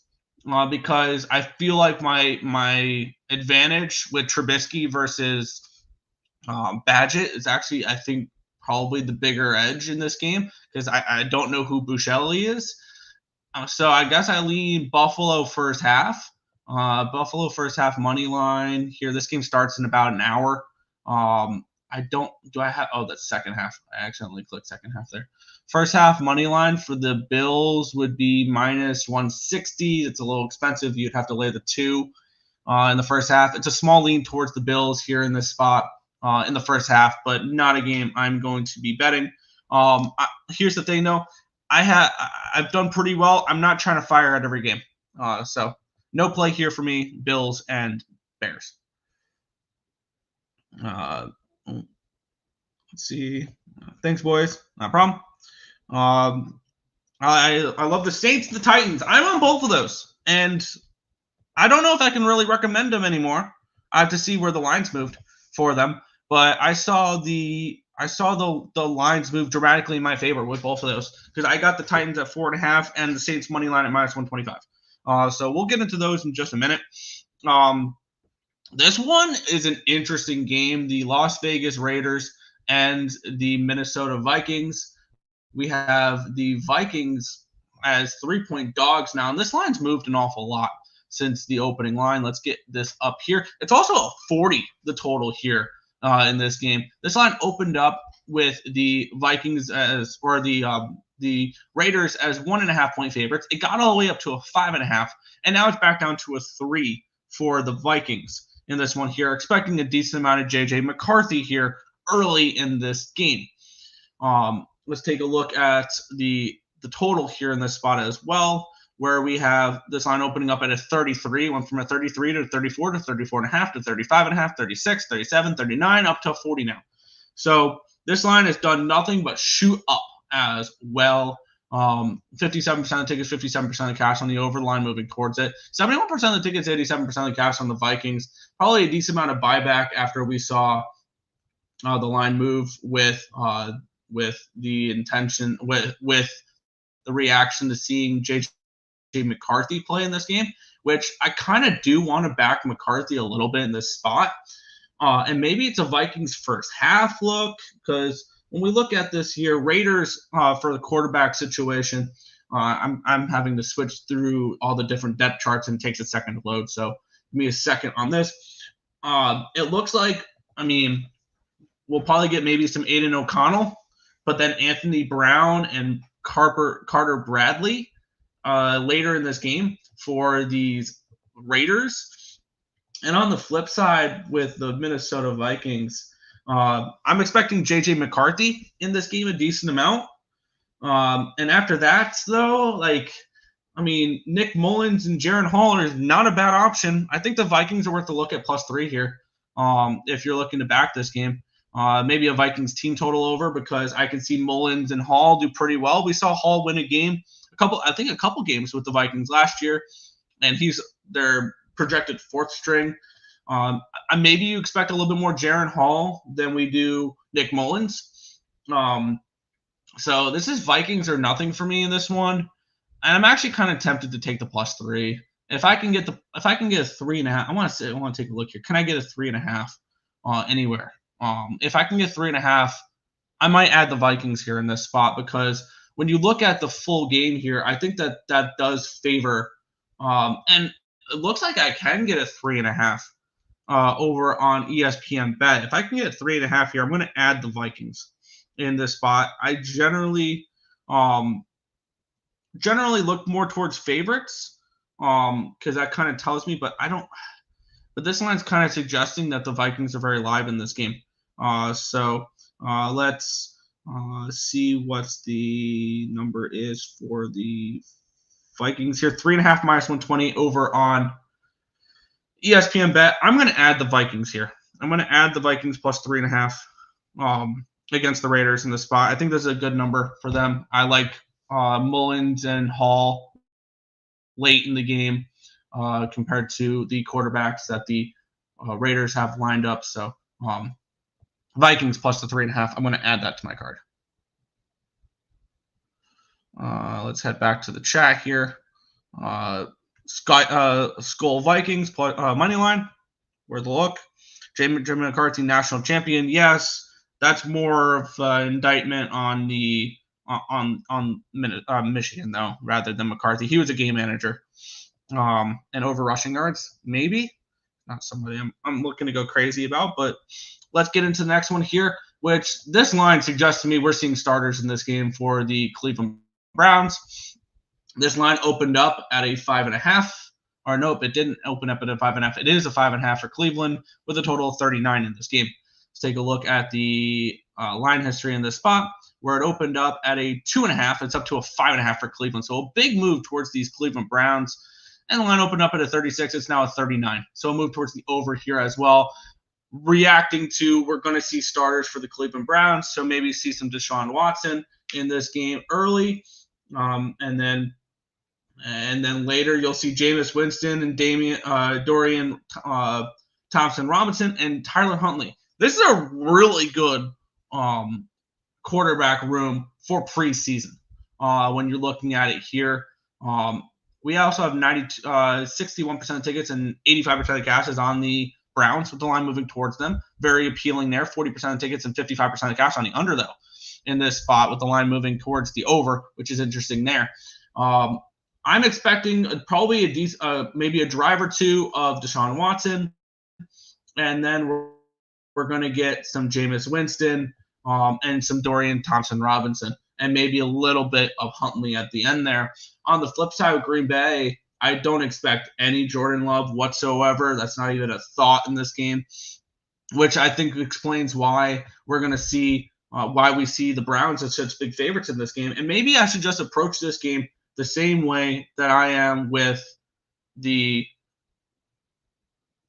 because I feel like my advantage with Trubisky versus Badgett is actually, I think, probably the bigger edge in this game because I don't know who Busheli is. So I guess I lean Buffalo first half. Buffalo first half money line here. This game starts in about an hour. That's second half. I accidentally clicked second half there. First half money line for the Bills would be minus 160. It's a little expensive. You'd have to lay the 2 in the first half. It's a small lean towards the Bills here in this spot in the first half, but not a game I'm going to be betting. Here's the thing, though. I've done pretty well. I'm not trying to fire at every game. So no play here for me, Bills and Bears. Let's see. Thanks, boys. No problem. I love the Saints and the Titans. I'm on both of those, and I don't know if I can really recommend them anymore. I have to see where the lines moved for them, but I saw the lines move dramatically in my favor with both of those because I got the Titans at 4.5 and the Saints money line at minus 125. So we'll get into those in just a minute. This one is an interesting game. The Las Vegas Raiders and the Minnesota Vikings. We have the Vikings as 3-point dogs now, and this line's moved an awful lot since the opening line. Let's get this up here. It's also a 40, the total here in this game. This line opened up with the Vikings the Raiders as 1.5-point favorites. It got all the way up to a 5.5, and now it's back down to a 3 for the Vikings in this one here, expecting a decent amount of J.J. McCarthy here early in this game. Let's take a look at the total here in this spot as well, where we have this line opening up at a 33, went from a 33 to 34 to 34.5 to 35.5, 36, 37, 39, up to 40 now. So this line has done nothing but shoot up as well. 57% of tickets, 57% of cash on the over, line moving towards it. 71% of the tickets, 87% of cash on the Vikings. Probably a decent amount of buyback after we saw the line move with the intention with the reaction to seeing J.J. McCarthy play in this game, which I kind of do want to back McCarthy a little bit in this spot. And maybe it's a Vikings first half look because when we look at this here, Raiders for the quarterback situation, I'm having to switch through all the different depth charts and it takes a second to load. So give me a second on this. It looks like, we'll probably get maybe some Aiden O'Connell, but then Anthony Brown and Carter Bradley later in this game for these Raiders. And on the flip side with the Minnesota Vikings, I'm expecting J.J. McCarthy in this game a decent amount. And after that, though, Nick Mullins and Jaren Hall is not a bad option. I think the Vikings are worth a look at +3 here if you're looking to back this game. Maybe a Vikings team total over because I can see Mullins and Hall do pretty well. We saw Hall win a game, a couple games with the Vikings last year, and he's their projected 4th string. Maybe you expect a little bit more Jaren Hall than we do Nick Mullins. So this is Vikings or nothing for me in this one, and I'm actually kind of tempted to take the +3. If I can get a 3.5, I want to take a look here. Can I get a 3.5 anywhere? If I can get 3.5, I might add the Vikings here in this spot because when you look at the full game here, I think that does favor. And it looks like I can get a 3.5 over on ESPN Bet. If I can get 3.5 here, I'm going to add the Vikings in this spot. I generally look more towards favorites because that kind of tells me, but I don't. But this line's kind of suggesting that the Vikings are very live in this game. So let's see what the number is for the Vikings here. 3.5 minus 120 over on ESPN Bet. I'm going to add the Vikings here. I'm going to add the Vikings plus 3.5 against the Raiders in this spot. I think this is a good number for them. I like Mullins and Hall late in the game compared to the quarterbacks that the Raiders have lined up. So Vikings plus the 3.5. I'm going to add that to my card. Let's head back to the chat here. Skull Vikings money line. Where's the look? Jimmy McCarthy, national champion. Yes, that's more of an indictment on the Michigan though, rather than McCarthy. He was a game manager. And over rushing yards, maybe not somebody I'm looking to go crazy about. But let's get into the next one here, which this line suggests to me we're seeing starters in this game for the Cleveland Browns. This line opened up at a 5.5. Or nope, it didn't open up at a 5.5. It is a 5.5 for Cleveland with a total of 39 in this game. Let's take a look at the line history in this spot where it opened up at a 2.5. It's up to a 5.5 for Cleveland. So a big move towards these Cleveland Browns. And the line opened up at a 36. It's now a 39. So a move towards the over here as well. Reacting to we're going to see starters for the Cleveland Browns. So maybe see some Deshaun Watson in this game early. And then later you'll see Jameis Winston and Dorian Thompson-Robinson and Tyler Huntley. This is a really good quarterback room for preseason when you're looking at it here. We also have 61% of tickets and 85% of cash is on the Browns with the line moving towards them. Very appealing there. 40% of tickets and 55% of cash on the under, though, in this spot with the line moving towards the over, which is interesting there. I'm expecting probably maybe a drive or two of Deshaun Watson, and then we're going to get some Jameis Winston and some Dorian Thompson-Robinson, and maybe a little bit of Huntley at the end there. On the flip side of Green Bay, I don't expect any Jordan Love whatsoever. That's not even a thought in this game, which I think explains why we're going to see why we see the Browns as such big favorites in this game. And maybe I should just approach this game the same way that I am with the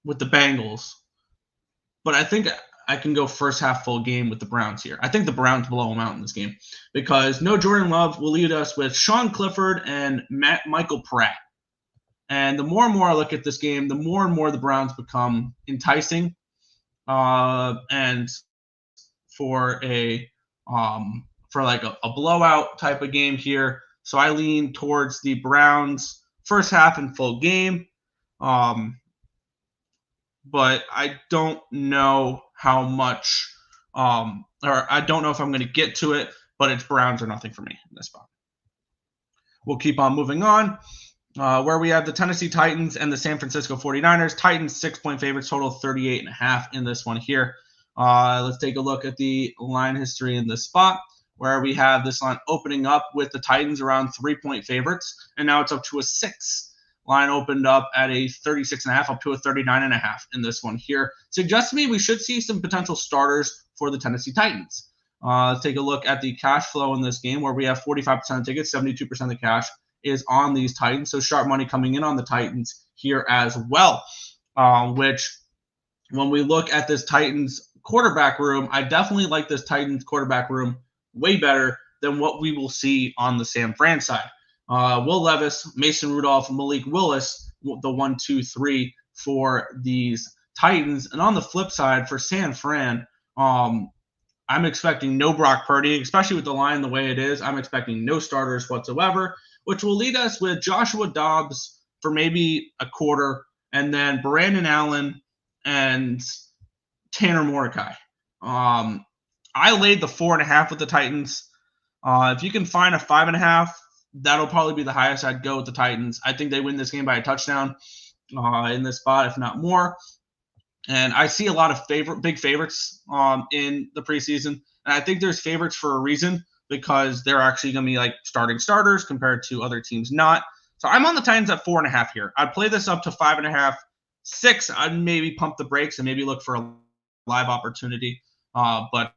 Bengals. But I think I can go first half full game with the Browns here. I think the Browns blow them out in this game because no Jordan Love will lead us with Sean Clifford and Michael Pratt. And the more and more I look at this game, the more and more the Browns become enticing. And for a blowout type of game here. So I lean towards the Browns first half and full game. But I don't know how much or I don't know if I'm going to get to it, but it's Browns or nothing for me in this spot. We'll keep on moving on. Where we have the Tennessee Titans and the San Francisco 49ers. Titans 6-point favorites, total 38.5 in this one here. Let's take a look at the line history in this spot where we have this line opening up with the Titans around 3-point favorites, and now it's up to a 6. Line opened up at a 36.5 up to a 39.5 in this one here. Suggests to me we should see some potential starters for the Tennessee Titans. Let's take a look at the cash flow in this game where we have 45% of tickets, 72% of the cash is on these Titans. So sharp money coming in on the Titans here as well, which when we look at this Titans quarterback room, I definitely like this Titans quarterback room way better than what we will see on the San Fran side. Will Levis, Mason Rudolph, Malik Willis, the 1, 2, 3 for these Titans. And on the flip side for San Fran, I'm expecting no Brock Purdy, especially with the line the way it is. I'm expecting no starters whatsoever, which will lead us with Joshua Dobbs for maybe a quarter, and then Brandon Allen and Tanner Mordecai. I laid the 4.5 with the Titans. If you can find a 5.5, that'll probably be the highest I'd go with the Titans. I think they win this game by a touchdown in this spot, if not more. And I see a lot of big favorites in the preseason. And I think there's favorites for a reason because they're actually going to be like starting starters compared to other teams not. So I'm on the Titans at 4.5 here. I'd play this up to 5.5, 6. I'd maybe pump the brakes and maybe look for a live opportunity. But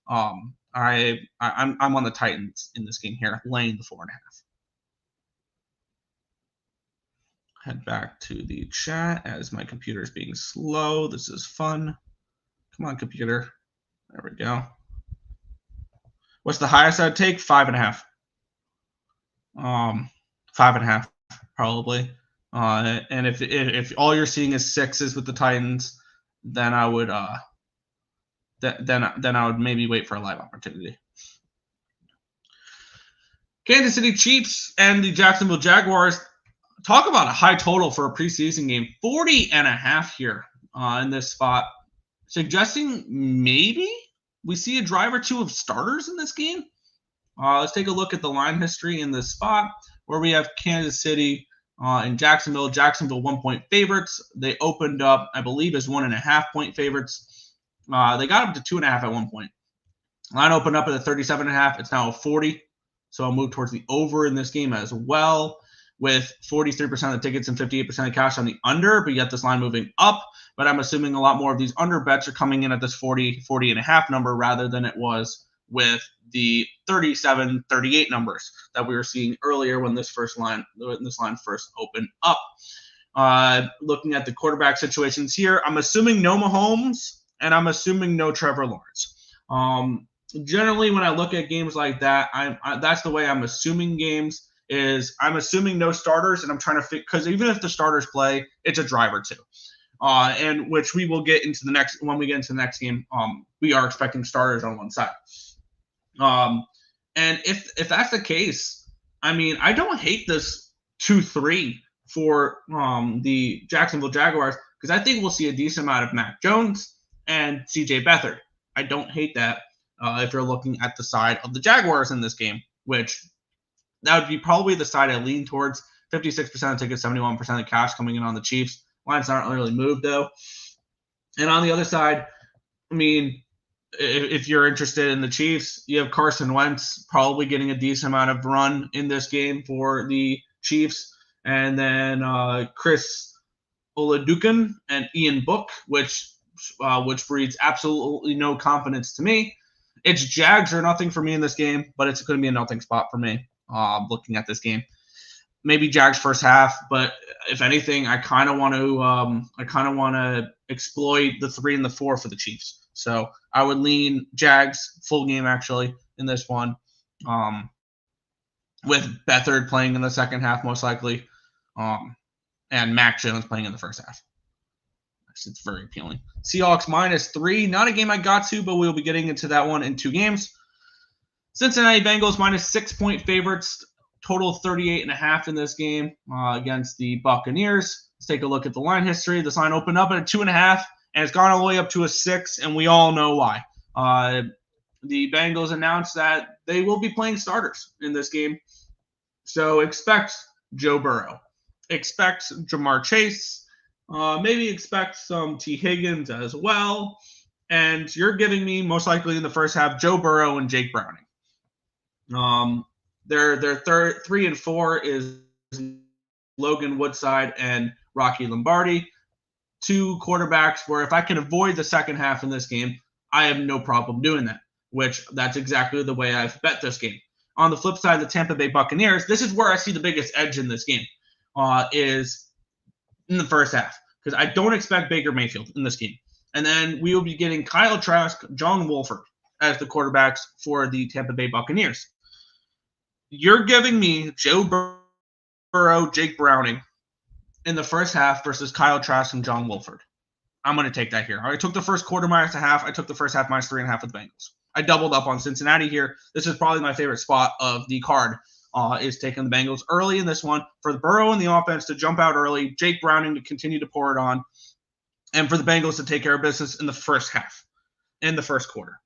I'm on the Titans in this game here, laying the 4.5. head back to the chat as my computer is being slow. This is fun. Come on, computer. There we go. What's the highest I'd take? 5.5. 5.5 probably. And if all you're seeing is 6s with the Titans, then I would then I would maybe wait for a live opportunity. Kansas City Chiefs and the Jacksonville Jaguars. Talk about a high total for a preseason game. 40.5 here in this spot, suggesting maybe we see a drive or two of starters in this game. Let's take a look at the line history in this spot where we have Kansas City and Jacksonville. Jacksonville 1-point favorites. They opened up, I believe, as 1.5-point favorites. They got up to 2.5 at one point. Line opened up at a 37.5. It's now a 40. So I'll move towards the over in this game as well, with 43% of the tickets and 58% of cash on the under, but yet this line moving up. But I'm assuming a lot more of these under bets are coming in at this 40.5 number rather than it was with the 37, 38 numbers that we were seeing earlier when this line first opened up. Looking at the quarterback situations here, I'm assuming no Mahomes and I'm assuming no Trevor Lawrence. Generally, when I look at games like that, that's the way I'm assuming games. Is I'm assuming no starters, and I'm trying to fit, because even if the starters play, it's a drive or two, and which we will get into when we get into the next game. We are expecting starters on one side, and if that's the case, I mean, I don't hate this 2-3 for the Jacksonville Jaguars, because I think we'll see a decent amount of Mac Jones and C.J. Beathard. I don't hate that if you're looking at the side of the Jaguars in this game, which that would be probably the side I lean towards. 56% of tickets, 71% of cash coming in on the Chiefs. Lines aren't really moved, though. And on the other side, I mean, if you're interested in the Chiefs, you have Carson Wentz probably getting a decent amount of run in this game for the Chiefs. And then Chris Oladukin and Ian Book, which breeds absolutely no confidence to me. It's Jags or nothing for me in this game, but it's going to be a nothing spot for me. Looking at this game, maybe Jags first half, but if anything, I kind of want to exploit the 3 and the 4 for the Chiefs. So I would lean Jags full game actually in this one, with Beathard playing in the second half most likely, and Mac Jones playing in the first half. It's very appealing. Seahawks -3, not a game I got to, but we'll be getting into that one in 2 games. Cincinnati Bengals -6-point favorites, total 38.5 in this game against the Buccaneers. Let's take a look at the line history. This line opened up at a 2.5, and it's gone all the way up to a 6, and we all know why. The Bengals announced that they will be playing starters in this game, so expect Joe Burrow, expect Jamar Chase, maybe expect some T. Higgins as well, and you're giving me most likely in the first half Joe Burrow and Jake Browning. Their 3 and 4 is Logan Woodside and Rocky Lombardi, 2 quarterbacks where if I can avoid the second half in this game, I have no problem doing that, which that's exactly the way I've bet this game. On the flip side, the Tampa Bay Buccaneers, this is where I see the biggest edge in this game, is in the first half, because I don't expect Baker Mayfield in this game. And then we will be getting Kyle Trask, John Wolford as the quarterbacks for the Tampa Bay Buccaneers. You're giving me Joe Burrow, Jake Browning in the first half versus Kyle Trask and John Wolford. I'm going to take that here. I took the first quarter -0.5. I took the first half -3.5 with the Bengals. I doubled up on Cincinnati here. This is probably my favorite spot of the card, is taking the Bengals early in this one. For the Burrow and the offense to jump out early, Jake Browning to continue to pour it on, and for the Bengals to take care of business in the first half, in the first quarter.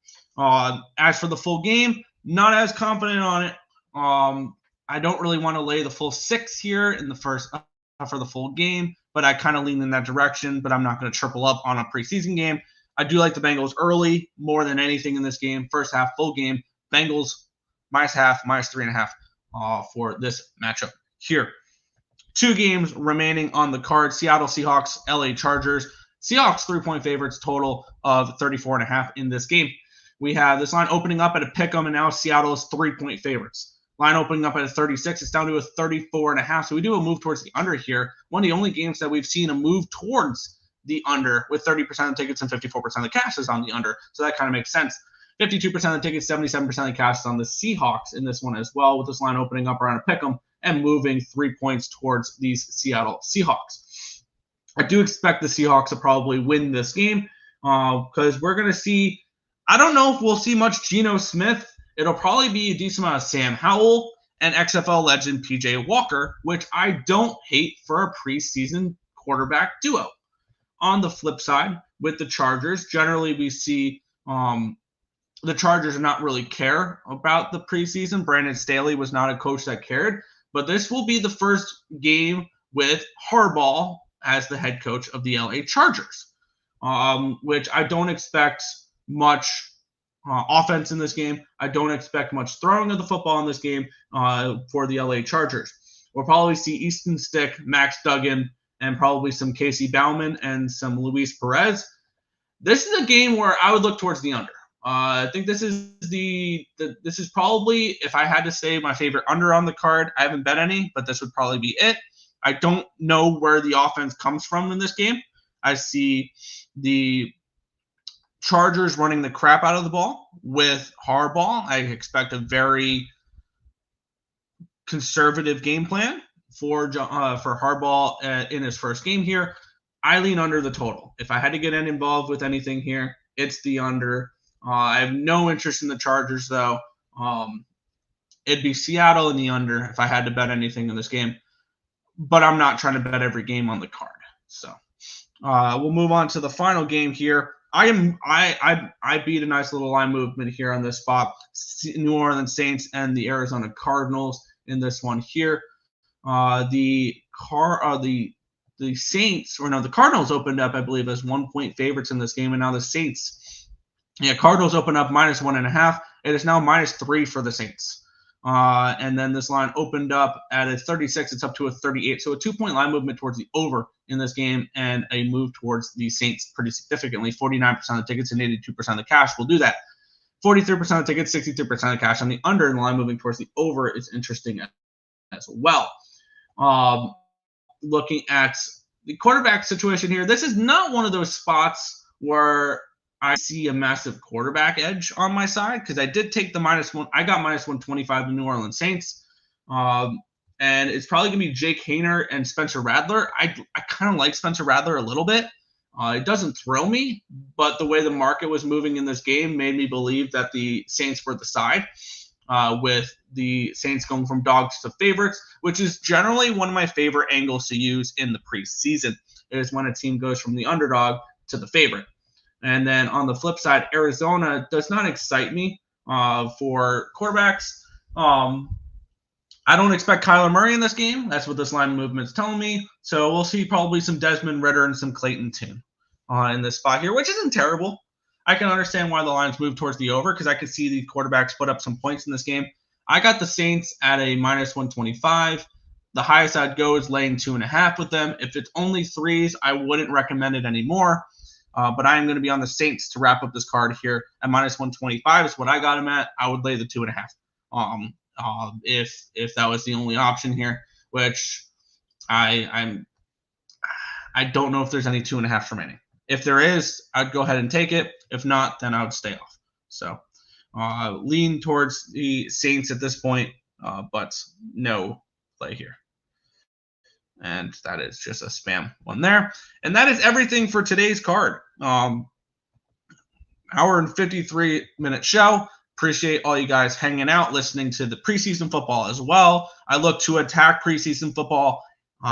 As for the full game, not as confident on it. I don't really want to lay the full 6 here in the first for the full game, but I kind of lean in that direction, but I'm not going to triple up on a preseason game. I do like the Bengals early more than anything in this game. First half, full game. Bengals -0.5, -3.5 for this matchup here. 2 games remaining on the card. Seattle Seahawks, LA Chargers. Seahawks 3-point favorites, total of 34.5 in this game. We have this line opening up at a pick'em, and now Seattle is 3-point favorites. Line opening up at a 36. It's down to a 34.5. So we do a move towards the under here. One of the only games that we've seen a move towards the under with 30% of the tickets and 54% of the cash is on the under. So that kind of makes sense. 52% of the tickets, 77% of the cash is on the Seahawks in this one as well, with this line opening up around a pick'em and moving 3 points towards these Seattle Seahawks. I do expect the Seahawks to probably win this game because we're going to see, I don't know if we'll see much Geno Smith. It'll probably be a decent amount of Sam Howell and XFL legend PJ Walker, which I don't hate for a preseason quarterback duo. On the flip side, with the Chargers, generally we see the Chargers not really care about the preseason. Brandon Staley was not a coach that cared, but this will be the first game with Harbaugh as the head coach of the LA Chargers, which I don't expect much offense in this game. I don't expect much throwing of the football in this game for the LA Chargers. We'll probably see Easton Stick, Max Duggan, and probably some Casey Bauman and some Luis Perez. This is a game where I would look towards the under. I think this is this is probably, if I had to say my favorite under on the card, I haven't bet any, but this would probably be it. I don't know where the offense comes from in this game. I see the Chargers running the crap out of the ball with Harbaugh. I expect a very conservative game plan for Harbaugh in his first game here. I lean under the total. If I had to get involved with anything here, it's the under. I have no interest in the Chargers, though. It'd be Seattle in the under if I had to bet anything in this game. But I'm not trying to bet every game on the card. So we'll move on to the final game here. I beat a nice little line movement here on this spot. New Orleans Saints and the Arizona Cardinals in this one here. The Cardinals opened up, I believe, as 1 point favorites in this game, and now the Saints. Cardinals opened up -1.5. It is now -3 for the Saints. And then this line opened up at a 36. It's up to a 38. So a 2-point line movement towards the over in this game and a move towards the Saints pretty significantly. 49% of the tickets and 82% of the cash will do that. 43% of the tickets, 63% of the cash on the under, and the line moving towards the over is interesting as well. Looking at the quarterback situation here, this is not one of those spots where I see a massive quarterback edge on my side because I did take the -1. I got -125 the New Orleans Saints. And it's probably going to be Jake Haener and Spencer Rattler. I kind of like Spencer Rattler a little bit. It doesn't thrill me, but the way the market was moving in this game made me believe that the Saints were the side, with the Saints going from dogs to favorites, which is generally one of my favorite angles to use in the preseason, is when a team goes from the underdog to the favorite. And then on the flip side, Arizona does not excite me for quarterbacks. I don't expect Kyler Murray in this game. That's what this line movement's telling me. So we'll see probably some Desmond Ridder and some Clayton Tune in this spot here, which isn't terrible. I can understand why the lines move towards the over because I could see the quarterbacks put up some points in this game. I got the Saints at a -125. The highest I'd go is laying 2.5 with them. If it's only threes, I wouldn't recommend it anymore. But I am going to be on the Saints to wrap up this card here at -125 is what I got him at. I would lay the 2.5. If that was the only option here, which I don't know if there's any 2.5 remaining. If there is, I'd go ahead and take it. If not, then I would stay off. So lean towards the Saints at this point, but no play here. And that is just a spam one there. And that is everything for today's card. Hour and 53-minute show. Appreciate all you guys hanging out, listening to the preseason football as well. I look to attack preseason football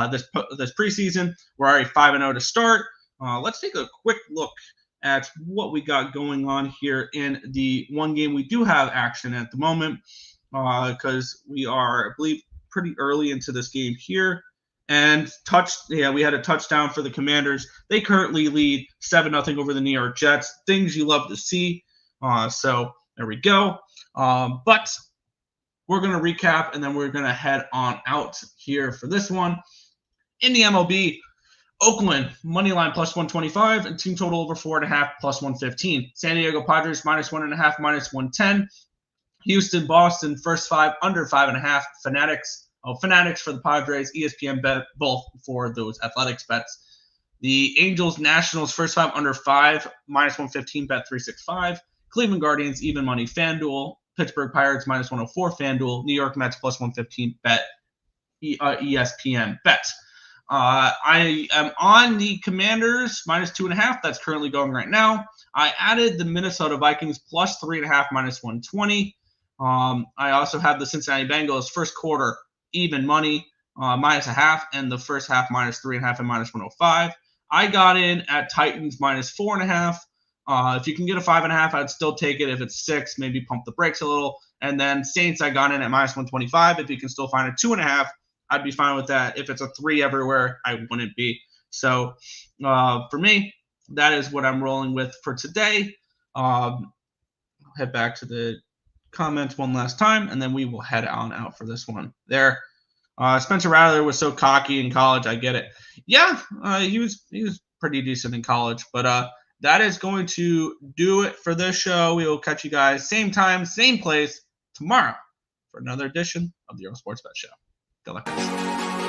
this preseason. We're already 5-0 to start. Let's take a quick look at what we got going on here in the one game we do have action at the moment, because we are, I believe, pretty early into this game here. And we had a touchdown for the Commanders. They currently lead 7-0 over the New York Jets. Things you love to see. So there we go. But we're going to recap, and then we're going to head on out here for this one. In the MLB, Oakland, money line +125, and team total over 4.5 +115. San Diego Padres -1.5, -110. Houston, Boston, first 5 under 5.5. Fanatics for the Padres. ESPN bet both for those athletics bets. The Angels, Nationals, first 5 under 5, minus 115, bet 365. Cleveland Guardians, even money, FanDuel. Pittsburgh Pirates, minus 104, FanDuel. New York Mets, plus 115, bet ESPN bet. I am on the Commanders, minus 2.5. That's currently going right now. I added the Minnesota Vikings, plus 3.5, minus 120. I also have the Cincinnati Bengals, first quarter, even money, minus 0.5, and the first half, minus 3.5 and minus 105. I got in at Titans minus 4.5. If you can get a 5.5, I'd still take it. If it's 6, maybe pump the brakes a little. And then Saints, I got in at minus 125. If you can still find a 2.5, I'd be fine with that. If it's a 3 everywhere, I wouldn't be. So for me, that is what I'm rolling with for today. I'll head back to the comments one last time, and then we will head on out for this one. There. Spencer Rattler was so cocky in college. I get it. Yeah, he was pretty decent in college. But that is going to do it for this show. We will catch you guys same time, same place tomorrow for another edition of the Earle Sports Bet Show. Good luck, guys.